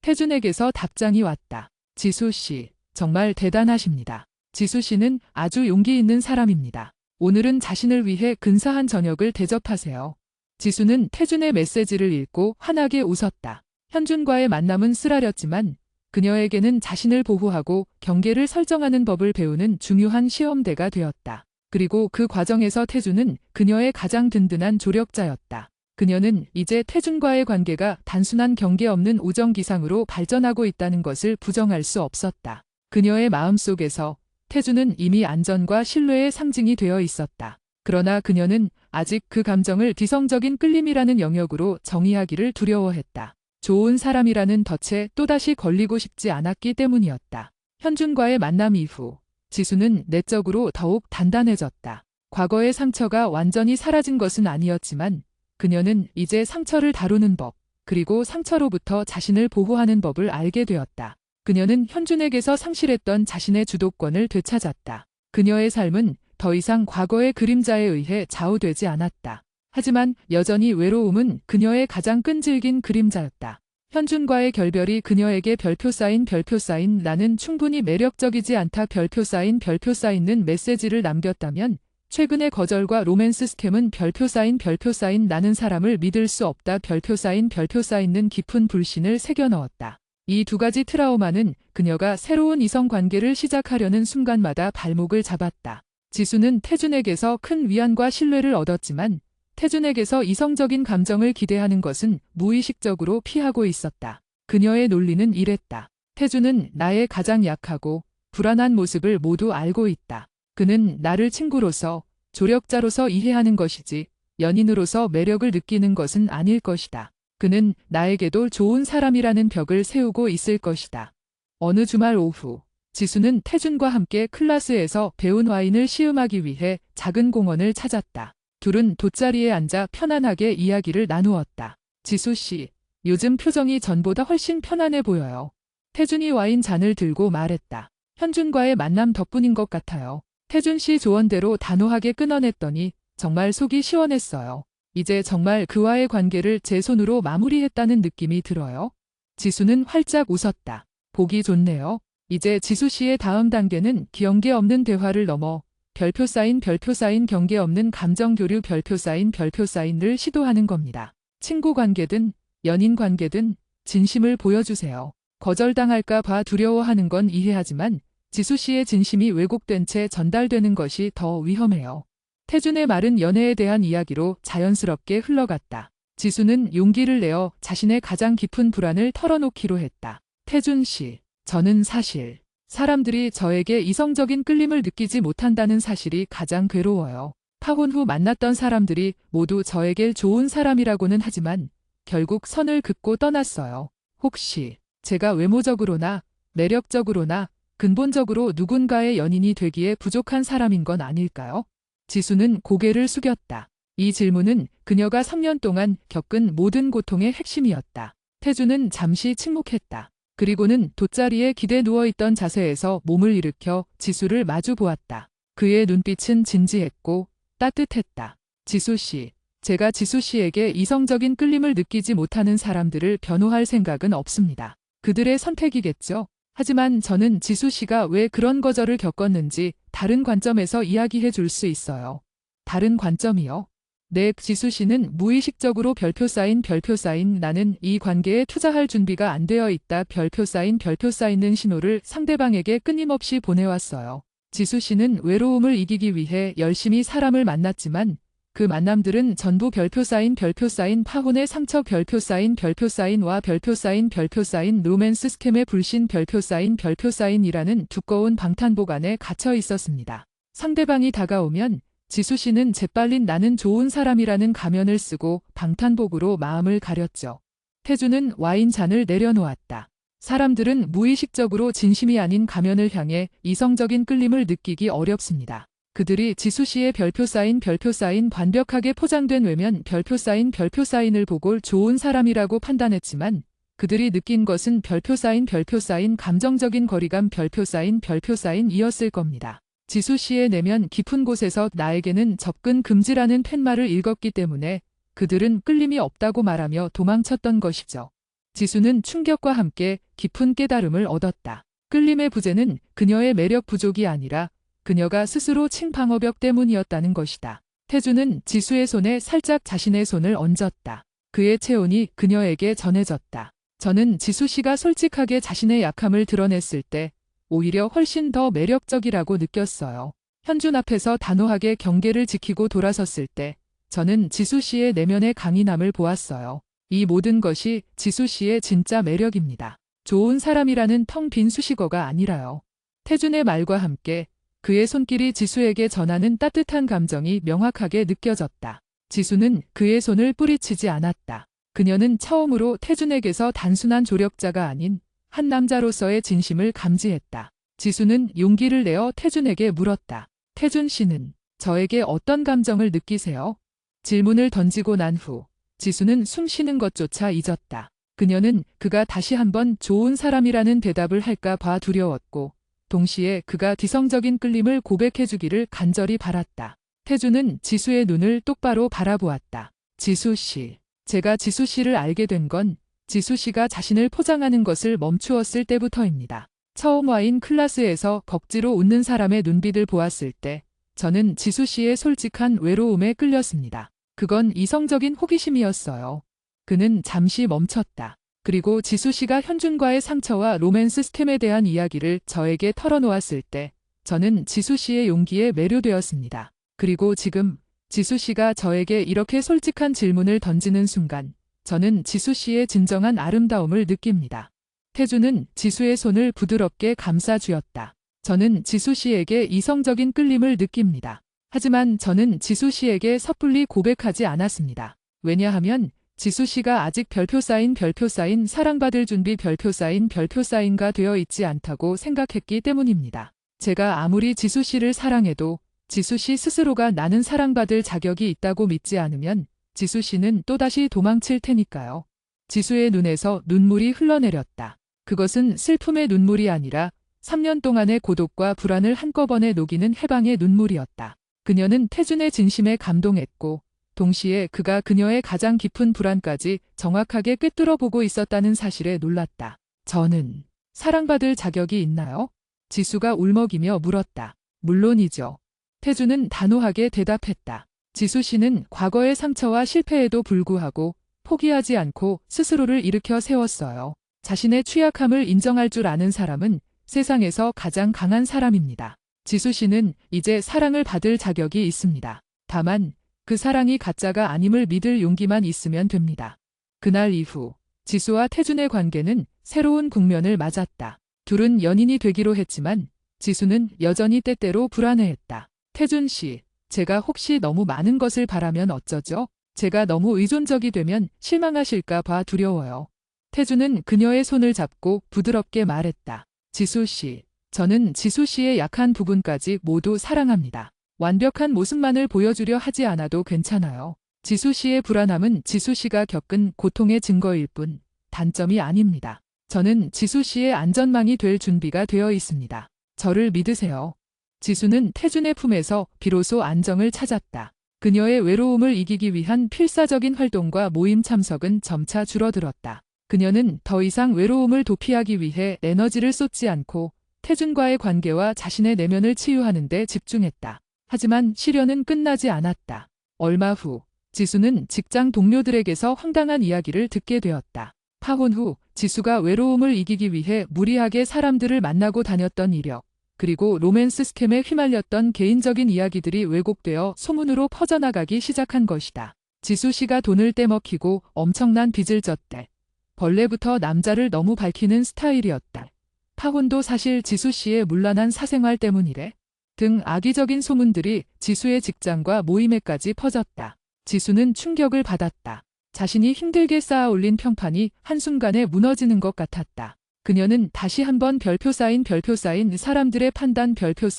A: 태준에게서 답장이 왔다. 지수 씨, 정말 대단하십니다. 지수 씨는 아주 용기 있는 사람입니다. 오늘은 자신을 위해 근사한 저녁을 대접하세요. 지수는 태준의 메시지를 읽고 환하게 웃었다. 현준과의 만남은 쓰라렸지만 그녀에게는 자신을 보호하고 경계를 설정하는 법을 배우는 중요한 시험대가 되었다. 그리고 그 과정에서 태준은 그녀의 가장 든든한 조력자였다. 그녀는 이제 태준과의 관계가 단순한 경계 없는 우정기상으로 발전하고 있다는 것을 부정할 수 없었다. 그녀의 마음속에서 태준은 이미 안전과 신뢰의 상징이 되어 있었다. 그러나 그녀는 아직 그 감정을 비성적인 끌림이라는 영역으로 정의하기를 두려워했다. 좋은 사람이라는 덫에 또다시 걸리고 싶지 않았기 때문이었다. 현준과의 만남 이후 지수는 내적으로 더욱 단단해졌다. 과거의 상처가 완전히 사라진 것은 아니었지만 그녀는 이제 상처를 다루는 법, 그리고 상처로부터 자신을 보호하는 법을 알게 되었다. 그녀는 현준에게서 상실했던 자신의 주도권을 되찾았다. 그녀의 삶은 더 이상 과거의 그림자에 의해 좌우되지 않았다. 하지만 여전히 외로움은 그녀의 가장 끈질긴 그림자였다. 현준과의 결별이 그녀에게 별표 쌓인 나는 충분히 매력적이지 않다 별표 쌓인 메시지를 남겼다면 최근의 거절과 로맨스 스캠은 별표 쌓인 나는 사람을 믿을 수 없다 별표 쌓인는 깊은 불신을 새겨 넣었다. 이 두 가지 트라우마는 그녀가 새로운 이성 관계를 시작하려는 순간마다 발목을 잡았다. 지수는 태준에게서 큰 위안과 신뢰를 얻었지만 태준에게서 이성적인 감정을 기대하는 것은 무의식적으로 피하고 있었다. 그녀의 논리는 이랬다. 태준은 나의 가장 약하고 불안한 모습을 모두 알고 있다. 그는 나를 친구로서, 조력자로서 이해하는 것이지 연인으로서 매력을 느끼는 것은 아닐 것이다. 그는 나에게도 좋은 사람이라는 벽을 세우고 있을 것이다. 어느 주말 오후 지수는 태준과 함께 클라스에서 배운 와인을 시음하기 위해 작은 공원을 찾았다. 둘은 돗자리에 앉아 편안하게 이야기를 나누었다. 지수 씨, 요즘 표정이 전보다 훨씬 편안해 보여요. 태준이 와인 잔을 들고 말했다. 현준과의 만남 덕분인 것 같아요. 태준 씨 조언대로 단호하게 끊어냈더니 정말 속이 시원했어요. 이제 정말 그와의 관계를 제 손으로 마무리했다는 느낌이 들어요. 지수는 활짝 웃었다. 보기 좋네요. 이제 지수 씨의 다음 단계는 경계 없는 대화를 넘어 별표 쌓인 경계 없는 감정 교류 별표 쌓인을 시도하는 겁니다. 친구 관계든 연인 관계든 진심을 보여주세요. 거절당할까 봐 두려워하는 건 이해하지만 지수 씨의 진심이 왜곡된 채 전달되는 것이 더 위험해요. 태준의 말은 연애에 대한 이야기로 자연스럽게 흘러갔다. 지수는 용기를 내어 자신의 가장 깊은 불안을 털어놓기로 했다. 태준 씨, 저는 사실 사람들이 저에게 이성적인 끌림을 느끼지 못한다는 사실이 가장 괴로워요. 파혼 후 만났던 사람들이 모두 저에게 좋은 사람이라고는 하지만 결국 선을 긋고 떠났어요. 혹시 제가 외모적으로나 매력적으로나 근본적으로 누군가의 연인이 되기에 부족한 사람인 건 아닐까요? 지수는 고개를 숙였다. 이 질문은 그녀가 3년 동안 겪은 모든 고통의 핵심이었다. 태준은 잠시 침묵했다. 그리고는 돗자리에 기대 누워있던 자세에서 몸을 일으켜 지수를 마주 보았다. 그의 눈빛은 진지했고 따뜻했다. 지수 씨, 제가 지수 씨에게 이성적인 끌림을 느끼지 못하는 사람들을 변호할 생각은 없습니다. 그들의 선택이겠죠. 하지만 저는 지수 씨가 왜 그런 거절을 겪었는지 다른 관점에서 이야기해 줄 수 있어요. 다른 관점이요? 네, 지수 씨는 무의식적으로 별표 쌓인 나는 이 관계에 투자할 준비가 안 되어 있다 별표 쌓인는 신호를 상대방에게 끊임없이 보내왔어요. 지수 씨는 외로움을 이기기 위해 열심히 사람을 만났지만 그 만남들은 전부 별표 쌓인 파혼의 상처 별표 쌓인 와 별표 쌓인 로맨스 스캠의 불신 별표 쌓인이라는 두꺼운 방탄복 안에 갇혀 있었습니다. 상대방이 다가오면 지수 씨는 재빨린 나는 좋은 사람이라는 가면을 쓰고 방탄복으로 마음을 가렸죠. 태주는 와인잔을 내려놓았다. 사람들은 무의식적으로 진심이 아닌 가면을 향해 이성적인 끌림을 느끼기 어렵습니다. 그들이 지수 씨의 별표 쌓인 완벽하게 포장된 외면 별표 쌓인을 보고 좋은 사람이라고 판단했지만 그들이 느낀 것은 별표 쌓인 감정적인 거리감 별표 쌓인이었을 겁니다. 지수 씨의 내면 깊은 곳에서 나에게는 접근 금지라는 팻말을 읽었기 때문에 그들은 끌림이 없다고 말하며 도망쳤던 것이죠. 지수는 충격과 함께 깊은 깨달음을 얻었다. 끌림의 부재는 그녀의 매력 부족이 아니라 그녀가 스스로 친 방어벽 때문이었다는 것이다. 태주는 지수의 손에 살짝 자신의 손을 얹었다. 그의 체온이 그녀에게 전해졌다. 저는 지수 씨가 솔직하게 자신의 약함을 드러냈을 때 오히려 훨씬 더 매력적이라고 느꼈어요. 현준 앞에서 단호하게 경계를 지키고 돌아섰을 때 저는 지수 씨의 내면의 강인함을 보았어요. 이 모든 것이 지수 씨의 진짜 매력입니다. 좋은 사람이라는 텅 빈 수식어가 아니라요. 태준의 말과 함께 그의 손길이 지수에게 전하는 따뜻한 감정이 명확하게 느껴졌다. 지수는 그의 손을 뿌리치지 않았다. 그녀는 처음으로 태준에게서 단순한 조력자가 아닌 한 남자로서의 진심을 감지했다. 지수는 용기를 내어 태준에게 물었다. 태준 씨는 저에게 어떤 감정을 느끼세요? 질문을 던지고 난 후 지수는 숨 쉬는 것조차 잊었다. 그녀는 그가 다시 한번 좋은 사람이라는 대답을 할까 봐 두려웠고 동시에 그가 뒤성적인 끌림을 고백해주기를 간절히 바랐다. 태주는 지수의 눈을 똑바로 바라보았다. 지수 씨, 제가 지수 씨를 알게 된 건 지수 씨가 자신을 포장하는 것을 멈추었을 때부터입니다. 처음 와인 클래스에서 억지로 웃는 사람의 눈빛을 보았을 때 저는 지수 씨의 솔직한 외로움에 끌렸습니다. 그건 이성적인 호기심이었어요. 그는 잠시 멈췄다. 그리고 지수 씨가 현준과의 상처와 로맨스 스캠에 대한 이야기를 저에게 털어놓았을 때 저는 지수 씨의 용기에 매료되었습니다. 그리고 지금 지수 씨가 저에게 이렇게 솔직한 질문을 던지는 순간 저는 지수 씨의 진정한 아름다움을 느낍니다. 태주는 지수의 손을 부드럽게 감싸주었다. 저는 지수 씨에게 이성적인 끌림을 느낍니다. 하지만 저는 지수 씨에게 섣불리 고백하지 않았습니다. 왜냐하면 지수 씨가 아직 별표 쌓인 사랑받을 준비 별표 쌓인가 되어 있지 않다고 생각했기 때문입니다. 제가 아무리 지수 씨를 사랑해도 지수 씨 스스로가 나는 사랑받을 자격이 있다고 믿지 않으면 지수 씨는 또다시 도망칠 테니까요. 지수의 눈에서 눈물이 흘러내렸다. 그것은 슬픔의 눈물이 아니라 3년 동안의 고독과 불안을 한꺼번에 녹이는 해방의 눈물이었다. 그녀는 태준의 진심에 감동했고 동시에 그가 그녀의 가장 깊은 불안까지 정확하게 꿰뚫어 보고 있었다는 사실에 놀랐다. 저는 사랑받을 자격이 있나요? 지수가 울먹이며 물었다. 물론이죠. 태준은 단호하게 대답했다. 지수 씨는 과거의 상처와 실패에도 불구하고 포기하지 않고 스스로를 일으켜 세웠어요. 자신의 취약함을 인정할 줄 아는 사람은 세상에서 가장 강한 사람입니다. 지수 씨는 이제 사랑을 받을 자격이 있습니다. 다만 그 사랑이 가짜가 아님을 믿을 용기만 있으면 됩니다. 그날 이후 지수와 태준의 관계는 새로운 국면을 맞았다. 둘은 연인이 되기로 했지만 지수는 여전히 때때로 불안해했다. 태준 씨, 제가 혹시 너무 많은 것을 바라면 어쩌죠? 제가 너무 의존적이 되면 실망하실까 봐 두려워요. 태준은 그녀의 손을 잡고 부드럽게 말했다. 지수 씨, 저는 지수 씨의 약한 부분까지 모두 사랑합니다. 완벽한 모습만을 보여주려 하지 않아도 괜찮아요. 지수 씨의 불안함은 지수 씨가 겪은 고통의 증거일 뿐 단점이 아닙니다. 저는 지수 씨의 안전망이 될 준비가 되어 있습니다. 저를 믿으세요. 지수는 태준의 품에서 비로소 안정을 찾았다. 그녀의 외로움을 이기기 위한 필사적인 활동과 모임 참석은 점차 줄어들었다. 그녀는 더 이상 외로움을 도피하기 위해 에너지를 쏟지 않고 태준과의 관계와 자신의 내면을 치유하는 데 집중했다. 하지만 시련은 끝나지 않았다. 얼마 후 지수는 직장 동료들에게서 황당한 이야기를 듣게 되었다. 파혼 후 지수가 외로움을 이기기 위해 무리하게 사람들을 만나고 다녔던 이력, 그리고 로맨스 스캠에 휘말렸던 개인적인 이야기들이 왜곡되어 소문으로 퍼져나가기 시작한 것이다. 지수 씨가 돈을 떼먹히고 엄청난 빚을 졌대. 벌레부터 남자를 너무 밝히는 스타일이었다. 파혼도 사실 지수 씨의 문란한 사생활 때문이래. 등 악의적인 소문들이 지수의 직장과 모임에까지 퍼졌다. 지수는 충격을 받았다. 자신이 힘들게 쌓아올린 평판이 한순간에 무너지는 것 같았다. 그녀는 다시 한번 별표 쌓인 사람들의 판단 별표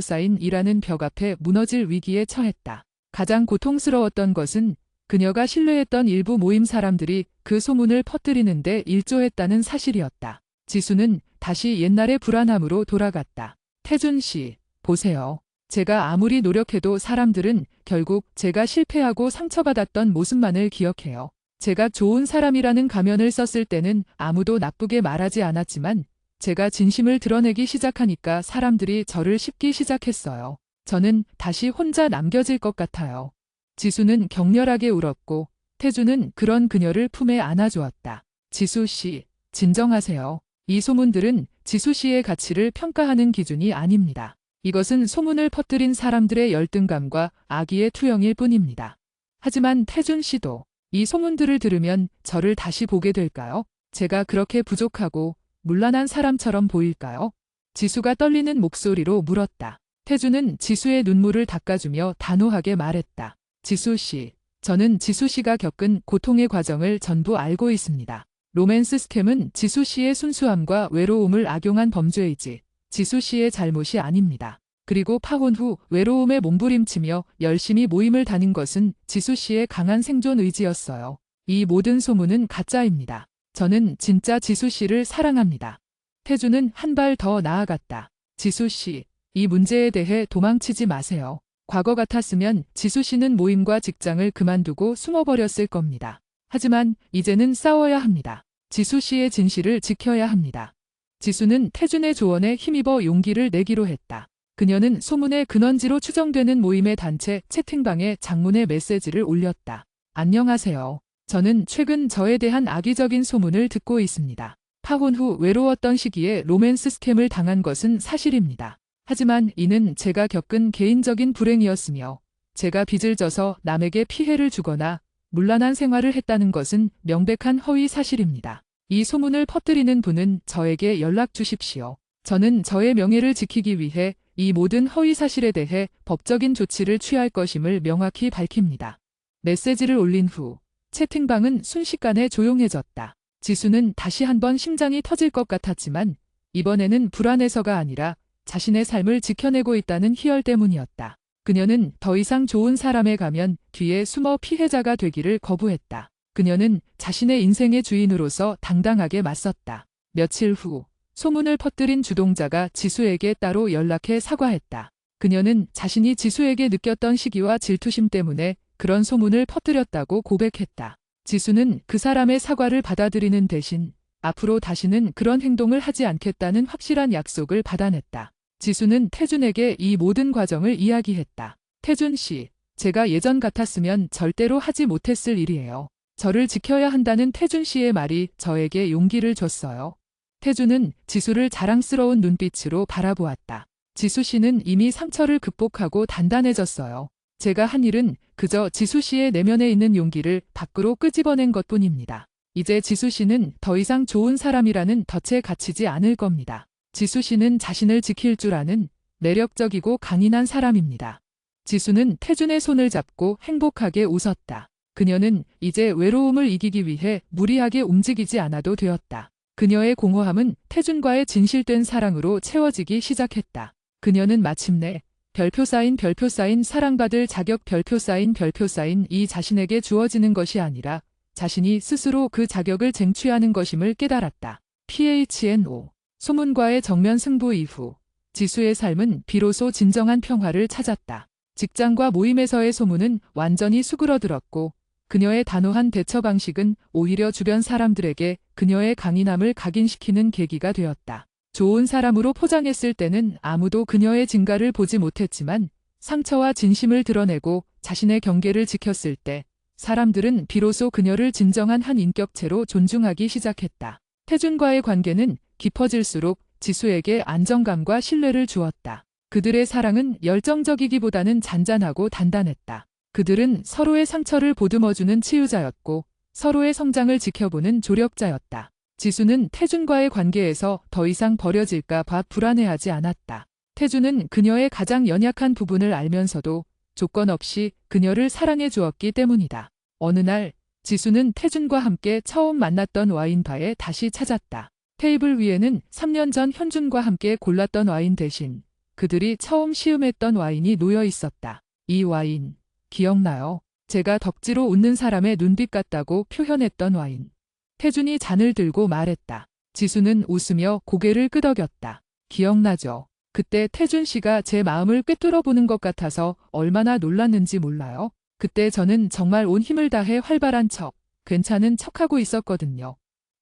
A: 쌓인이라는 벽 앞에 무너질 위기에 처했다. 가장 고통스러웠던 것은 그녀가 신뢰했던 일부 모임 사람들이 그 소문을 퍼뜨리는데 일조했다는 사실이었다. 지수는 다시 옛날의 불안함으로 돌아갔다. 태준 씨, 보세요. 제가 아무리 노력해도 사람들은 결국 제가 실패하고 상처받았던 모습만을 기억해요. 제가 좋은 사람이라는 가면을 썼을 때는 아무도 나쁘게 말하지 않았지만 제가 진심을 드러내기 시작하니까 사람들이 저를 씹기 시작했어요. 저는 다시 혼자 남겨질 것 같아요. 지수는 격렬하게 울었고 태주는 그런 그녀를 품에 안아주었다. 지수 씨, 진정하세요. 이 소문들은 지수 씨의 가치를 평가하는 기준이 아닙니다. 이것은 소문을 퍼뜨린 사람들의 열등감과 악의의 투영일 뿐입니다. 하지만 태준 씨도 이 소문들을 들으면 저를 다시 보게 될까요? 제가 그렇게 부족하고 문란한 사람처럼 보일까요? 지수가 떨리는 목소리로 물었다. 태주는 지수의 눈물을 닦아주며 단호하게 말했다. 지수 씨, 저는 지수 씨가 겪은 고통의 과정을 전부 알고 있습니다. 로맨스 스캠은 지수 씨의 순수함과 외로움을 악용한 범죄이지 지수 씨의 잘못이 아닙니다. 그리고 파혼 후 외로움에 몸부림치며 열심히 모임을 다닌 것은 지수 씨의 강한 생존 의지였어요. 이 모든 소문은 가짜입니다. 저는 진짜 지수 씨를 사랑합니다. 태주는 한 발 더 나아갔다. 지수 씨, 이 문제에 대해 도망치지 마세요. 과거 같았으면 지수 씨는 모임과 직장을 그만두고 숨어버렸을 겁니다. 하지만 이제는 싸워야 합니다. 지수 씨의 진실을 지켜야 합니다. 지수는 태준의 조언에 힘입어 용기를 내기로 했다. 그녀는 소문의 근원지로 추정되는 모임의 단체 채팅방에 장문의 메시지를 올렸다. 안녕하세요. 저는 최근 저에 대한 악의적인 소문을 듣고 있습니다. 파혼 후 외로웠던 시기에 로맨스 스캠을 당한 것은 사실입니다. 하지만 이는 제가 겪은 개인적인 불행이었으며 제가 빚을 져서 남에게 피해를 주거나 문란한 생활을 했다는 것은 명백한 허위 사실입니다. 이 소문을 퍼뜨리는 분은 저에게 연락 주십시오. 저는 저의 명예를 지키기 위해 이 모든 허위 사실에 대해 법적인 조치를 취할 것임을 명확히 밝힙니다. 메시지를 올린 후 채팅방은 순식간에 조용해졌다. 지수는 다시 한번 심장이 터질 것 같았지만 이번에는 불안해서가 아니라 자신의 삶을 지켜내고 있다는 희열 때문이었다. 그녀는 더 이상 좋은 사람에 가면 뒤에 숨어 피해자가 되기를 거부했다. 그녀는 자신의 인생의 주인으로서 당당하게 맞섰다. 며칠 후 소문을 퍼뜨린 주동자가 지수에게 따로 연락해 사과했다. 그녀는 자신이 지수에게 느꼈던 시기와 질투심 때문에 그런 소문을 퍼뜨렸다고 고백했다. 지수는 그 사람의 사과를 받아들이는 대신 앞으로 다시는 그런 행동을 하지 않겠다는 확실한 약속을 받아냈다. 지수는 태준에게 이 모든 과정을 이야기했다. 태준 씨, 제가 예전 같았으면 절대로 하지 못했을 일이에요. 저를 지켜야 한다는 태준 씨의 말이 저에게 용기를 줬어요. 태준은 지수를 자랑스러운 눈빛으로 바라보았다. 지수 씨는 이미 상처를 극복하고 단단해졌어요. 제가 한 일은 그저 지수 씨의 내면에 있는 용기를 밖으로 끄집어낸 것뿐입니다. 이제 지수 씨는 더 이상 좋은 사람이라는 덫에 갇히지 않을 겁니다. 지수 씨는 자신을 지킬 줄 아는 매력적이고 강인한 사람입니다. 지수는 태준의 손을 잡고 행복하게 웃었다. 그녀는 이제 외로움을 이기기 위해 무리하게 움직이지 않아도 되었다. 그녀의 공허함은 태준과의 진실된 사랑으로 채워지기 시작했다. 그녀는 마침내 별표 쌓인 사랑받을 자격 별표 쌓인 이 자신에게 주어지는 것이 아니라 자신이 스스로 그 자격을 쟁취하는 것임을 깨달았다. PHNO 소문과의 정면 승부 이후 지수의 삶은 비로소 진정한 평화를 찾았다. 직장과 모임에서의 소문은 완전히 수그러들었고 그녀의 단호한 대처 방식은 오히려 주변 사람들에게 그녀의 강인함을 각인시키는 계기가 되었다. 좋은 사람으로 포장했을 때는 아무도 그녀의 진가를 보지 못했지만 상처와 진심을 드러내고 자신의 경계를 지켰을 때 사람들은 비로소 그녀를 진정한 한 인격체로 존중하기 시작했다. 태준과의 관계는 깊어질수록 지수에게 안정감과 신뢰를 주었다. 그들의 사랑은 열정적이기보다는 잔잔하고 단단했다. 그들은 서로의 상처를 보듬어주는 치유자였고 서로의 성장을 지켜보는 조력자였다. 지수는 태준과의 관계에서 더 이상 버려질까 봐 불안해하지 않았다. 태준은 그녀의 가장 연약한 부분을 알면서도 조건 없이 그녀를 사랑해 주었기 때문이다. 어느 날 지수는 태준과 함께 처음 만났던 와인바에 다시 찾았다. 테이블 위에는 3년 전 현준과 함께 골랐던 와인 대신 그들이 처음 시음했던 와인이 놓여 있었다. 이 와인 기억나요? 제가 덕지로 웃는 사람의 눈빛 같다고 표현했던 와인. 태준이 잔을 들고 말했다. 지수는 웃으며 고개를 끄덕였다. 기억나죠? 그때 태준 씨가 제 마음을 꿰뚫어 보는 것 같아서 얼마나 놀랐는지 몰라요? 그때 저는 정말 온 힘을 다해 활발한 척, 괜찮은 척하고 있었거든요.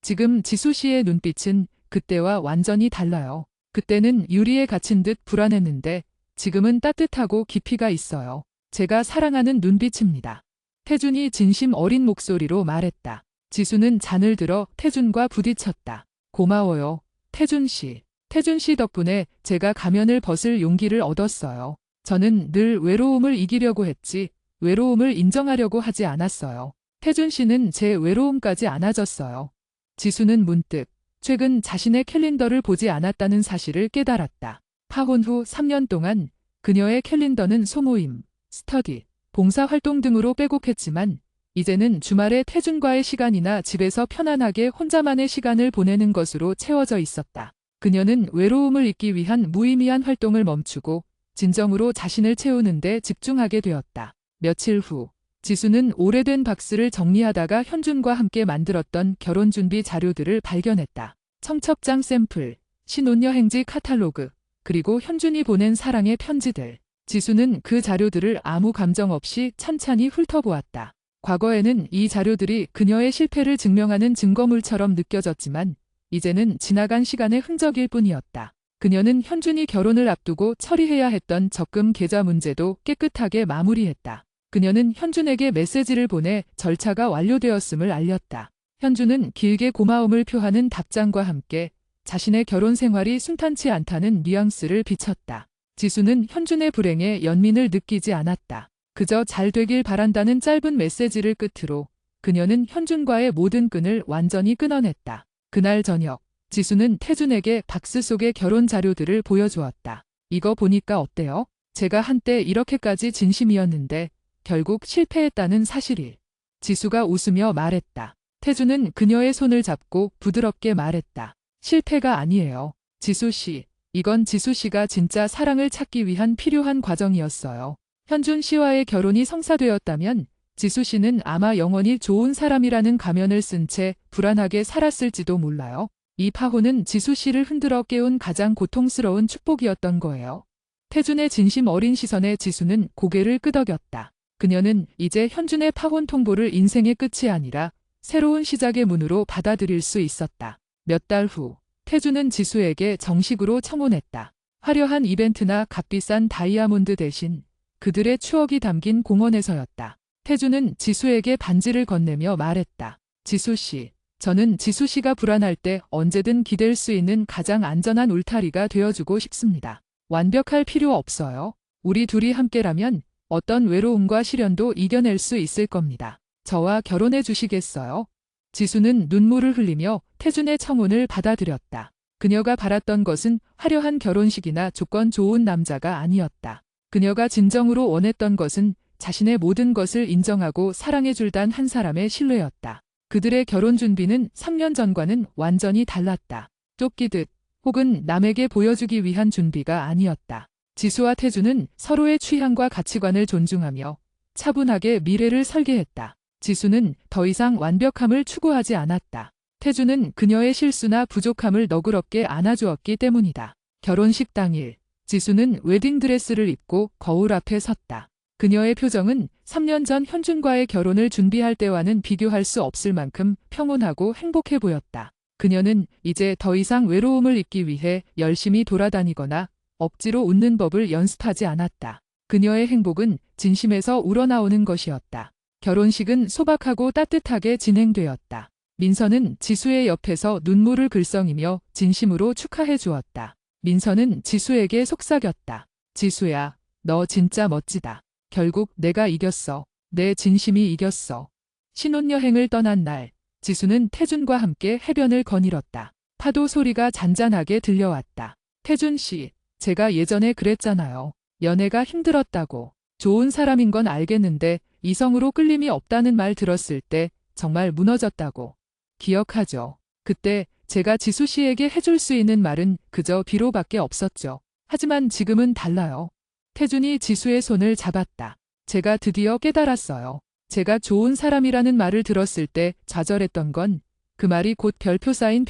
A: 지금 지수 씨의 눈빛은 그때와 완전히 달라요. 그때는 유리에 갇힌 듯 불안했는데 지금은 따뜻하고 깊이가 있어요. 제가 사랑하는 눈빛입니다. 태준이 진심 어린 목소리로 말했다. 지수는 잔을 들어 태준과 부딪혔다. 고마워요, 태준 씨. 태준 씨 덕분에 제가 가면을 벗을 용기를 얻었어요. 저는 늘 외로움을 이기려고 했지 외로움을 인정하려고 하지 않았어요. 태준 씨는 제 외로움까지 안아줬어요. 지수는 문득 최근 자신의 캘린더를 보지 않았다는 사실을 깨달았다. 파혼 후 3년 동안 그녀의 캘린더는 소모임, 스터디, 봉사활동 등으로 빼곡했지만 이제는 주말에 태준과의 시간이나 집에서 편안하게 혼자만의 시간을 보내는 것으로 채워져 있었다. 그녀는 외로움을 잊기 위한 무의미한 활동을 멈추고 진정으로 자신을 채우는 데 집중하게 되었다. 며칠 후 지수는 오래된 박스를 정리하다가 현준과 함께 만들었던 결혼준비 자료들을 발견했다. 청첩장 샘플, 신혼여행지 카탈로그, 그리고 현준이 보낸 사랑의 편지들. 지수는 그 자료들을 아무 감정 없이 찬찬히 훑어보았다. 과거에는 이 자료들이 그녀의 실패를 증명하는 증거물처럼 느껴졌지만 이제는 지나간 시간의 흔적일 뿐이었다. 그녀는 현준이 결혼을 앞두고 처리해야 했던 적금 계좌 문제도 깨끗하게 마무리했다. 그녀는 현준에게 메시지를 보내 절차가 완료되었음을 알렸다. 현준은 길게 고마움을 표하는 답장과 함께 자신의 결혼 생활이 순탄치 않다는 뉘앙스를 비쳤다. 지수는 현준의 불행에 연민을 느끼지 않았다. 그저 잘 되길 바란다는 짧은 메시지를 끝으로 그녀는 현준과의 모든 끈을 완전히 끊어냈다. 그날 저녁, 지수는 태준에게 박스 속의 결혼 자료들을 보여주었다. 이거 보니까 어때요? 제가 한때 이렇게까지 진심이었는데 결국 실패했다는 사실이. 지수가 웃으며 말했다. 태준은 그녀의 손을 잡고 부드럽게 말했다. 실패가 아니에요. 지수 씨, 이건 지수 씨가 진짜 사랑을 찾기 위한 필요한 과정이었어요. 현준 씨와의 결혼이 성사되었다면 지수 씨는 아마 영원히 좋은 사람이라는 가면을 쓴 채 불안하게 살았을지도 몰라요. 이 파혼은 지수 씨를 흔들어 깨운 가장 고통스러운 축복이었던 거예요. 태준의 진심 어린 시선에 지수는 고개를 끄덕였다. 그녀는 이제 현준의 파혼 통보를 인생의 끝이 아니라 새로운 시작의 문으로 받아들일 수 있었다. 몇 달 후, 태준은 지수에게 정식으로 청혼했다. 화려한 이벤트나 값비싼 다이아몬드 대신 그들의 추억이 담긴 공원에서였다. 태준은 지수에게 반지를 건네며 말했다. 지수 씨, 저는 지수 씨가 불안할 때 언제든 기댈 수 있는 가장 안전한 울타리가 되어주고 싶습니다. 완벽할 필요 없어요. 우리 둘이 함께라면 어떤 외로움과 시련도 이겨낼 수 있을 겁니다. 저와 결혼해 주시겠어요? 지수는 눈물을 흘리며 태준의 청혼을 받아들였다. 그녀가 바랐던 것은 화려한 결혼식이나 조건 좋은 남자가 아니었다. 그녀가 진정으로 원했던 것은 자신의 모든 것을 인정하고 사랑해줄 단 한 사람의 신뢰였다. 그들의 결혼 준비는 3년 전과는 완전히 달랐다. 쫓기듯 혹은 남에게 보여주기 위한 준비가 아니었다. 지수와 태준은 서로의 취향과 가치관을 존중하며 차분하게 미래를 설계했다. 지수는 더 이상 완벽함을 추구하지 않았다. 태준은 그녀의 실수나 부족함을 너그럽게 안아주었기 때문이다. 결혼식 당일, 지수는 웨딩드레스를 입고 거울 앞에 섰다. 그녀의 표정은 3년 전 현준과의 결혼을 준비할 때와는 비교할 수 없을 만큼 평온하고 행복해 보였다. 그녀는 이제 더 이상 외로움을 잊기 위해 열심히 돌아다니거나 억지로 웃는 법을 연습하지 않았다. 그녀의 행복은 진심에서 우러나오는 것이었다. 결혼식은 소박하고 따뜻하게 진행되었다. 민서는 지수의 옆에서 눈물을 글썽이며 진심으로 축하해 주었다. 민서는 지수에게 속삭였다. 지수야, 너 진짜 멋지다. 결국 내가 이겼어. 내 진심이 이겼어. 신혼여행을 떠난 날, 지수는 태준과 함께 해변을 거닐었다. 파도 소리가 잔잔하게 들려왔다. 태준 씨, 제가 예전에 그랬잖아요. 연애가 힘들었다고. 좋은 사람인 건 알겠는데 이성으로 끌림이 없다는 말 들었을 때 정말 무너졌다고. 기억하죠? 그때 제가 지수 씨에게 해줄 수 있는 말은 그저 비로밖에 없었죠. 하지만 지금은 달라요. 태준이 지수의 손을 잡았다. 제가 드디어 깨달았어요. 제가 좋은 사람이라는 말을 들었을 때 좌절했던 건 그 말이 곧 별표 쌓인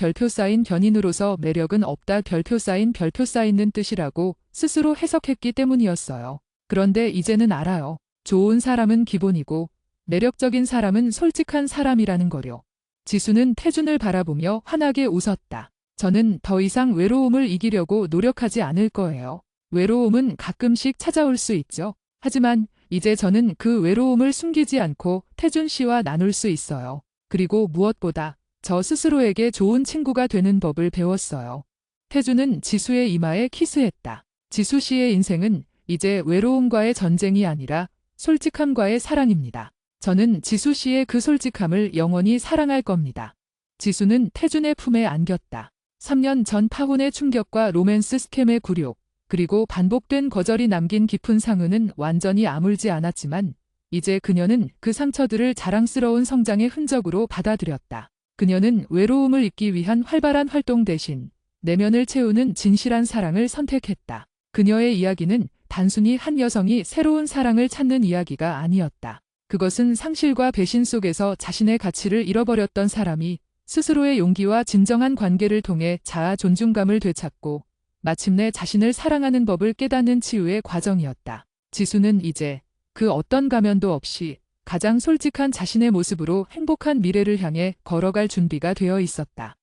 A: 변인으로서 매력은 없다 별표 쌓이는 뜻이라고 스스로 해석했기 때문이었어요. 그런데 이제는 알아요. 좋은 사람은 기본이고 매력적인 사람은 솔직한 사람이라는 거요. 지수는 태준을 바라보며 환하게 웃었다. 저는 더 이상 외로움을 이기려고 노력하지 않을 거예요. 외로움은 가끔씩 찾아올 수 있죠. 하지만 이제 저는 그 외로움을 숨기지 않고 태준 씨와 나눌 수 있어요. 그리고 무엇보다 저 스스로에게 좋은 친구가 되는 법을 배웠어요. 태준은 지수의 이마에 키스했다. 지수 씨의 인생은 이제 외로움과의 전쟁이 아니라 솔직함과의 사랑입니다. 저는 지수 씨의 그 솔직함을 영원히 사랑할 겁니다. 지수는 태준의 품에 안겼다. 3년 전 파혼의 충격과 로맨스 스캠의 굴욕, 그리고 반복된 거절이 남긴 깊은 상흔은 완전히 아물지 않았지만 이제 그녀는 그 상처들을 자랑스러운 성장의 흔적으로 받아들였다. 그녀는 외로움을 잊기 위한 활발한 활동 대신 내면을 채우는 진실한 사랑을 선택했다. 그녀의 이야기는 단순히 한 여성이 새로운 사랑을 찾는 이야기가 아니었다. 그것은 상실과 배신 속에서 자신의 가치를 잃어버렸던 사람이 스스로의 용기와 진정한 관계를 통해 자아 존중감을 되찾고 마침내 자신을 사랑하는 법을 깨닫는 치유의 과정이었다. 지수는 이제 그 어떤 가면도 없이 가장 솔직한 자신의 모습으로 행복한 미래를 향해 걸어갈 준비가 되어 있었다.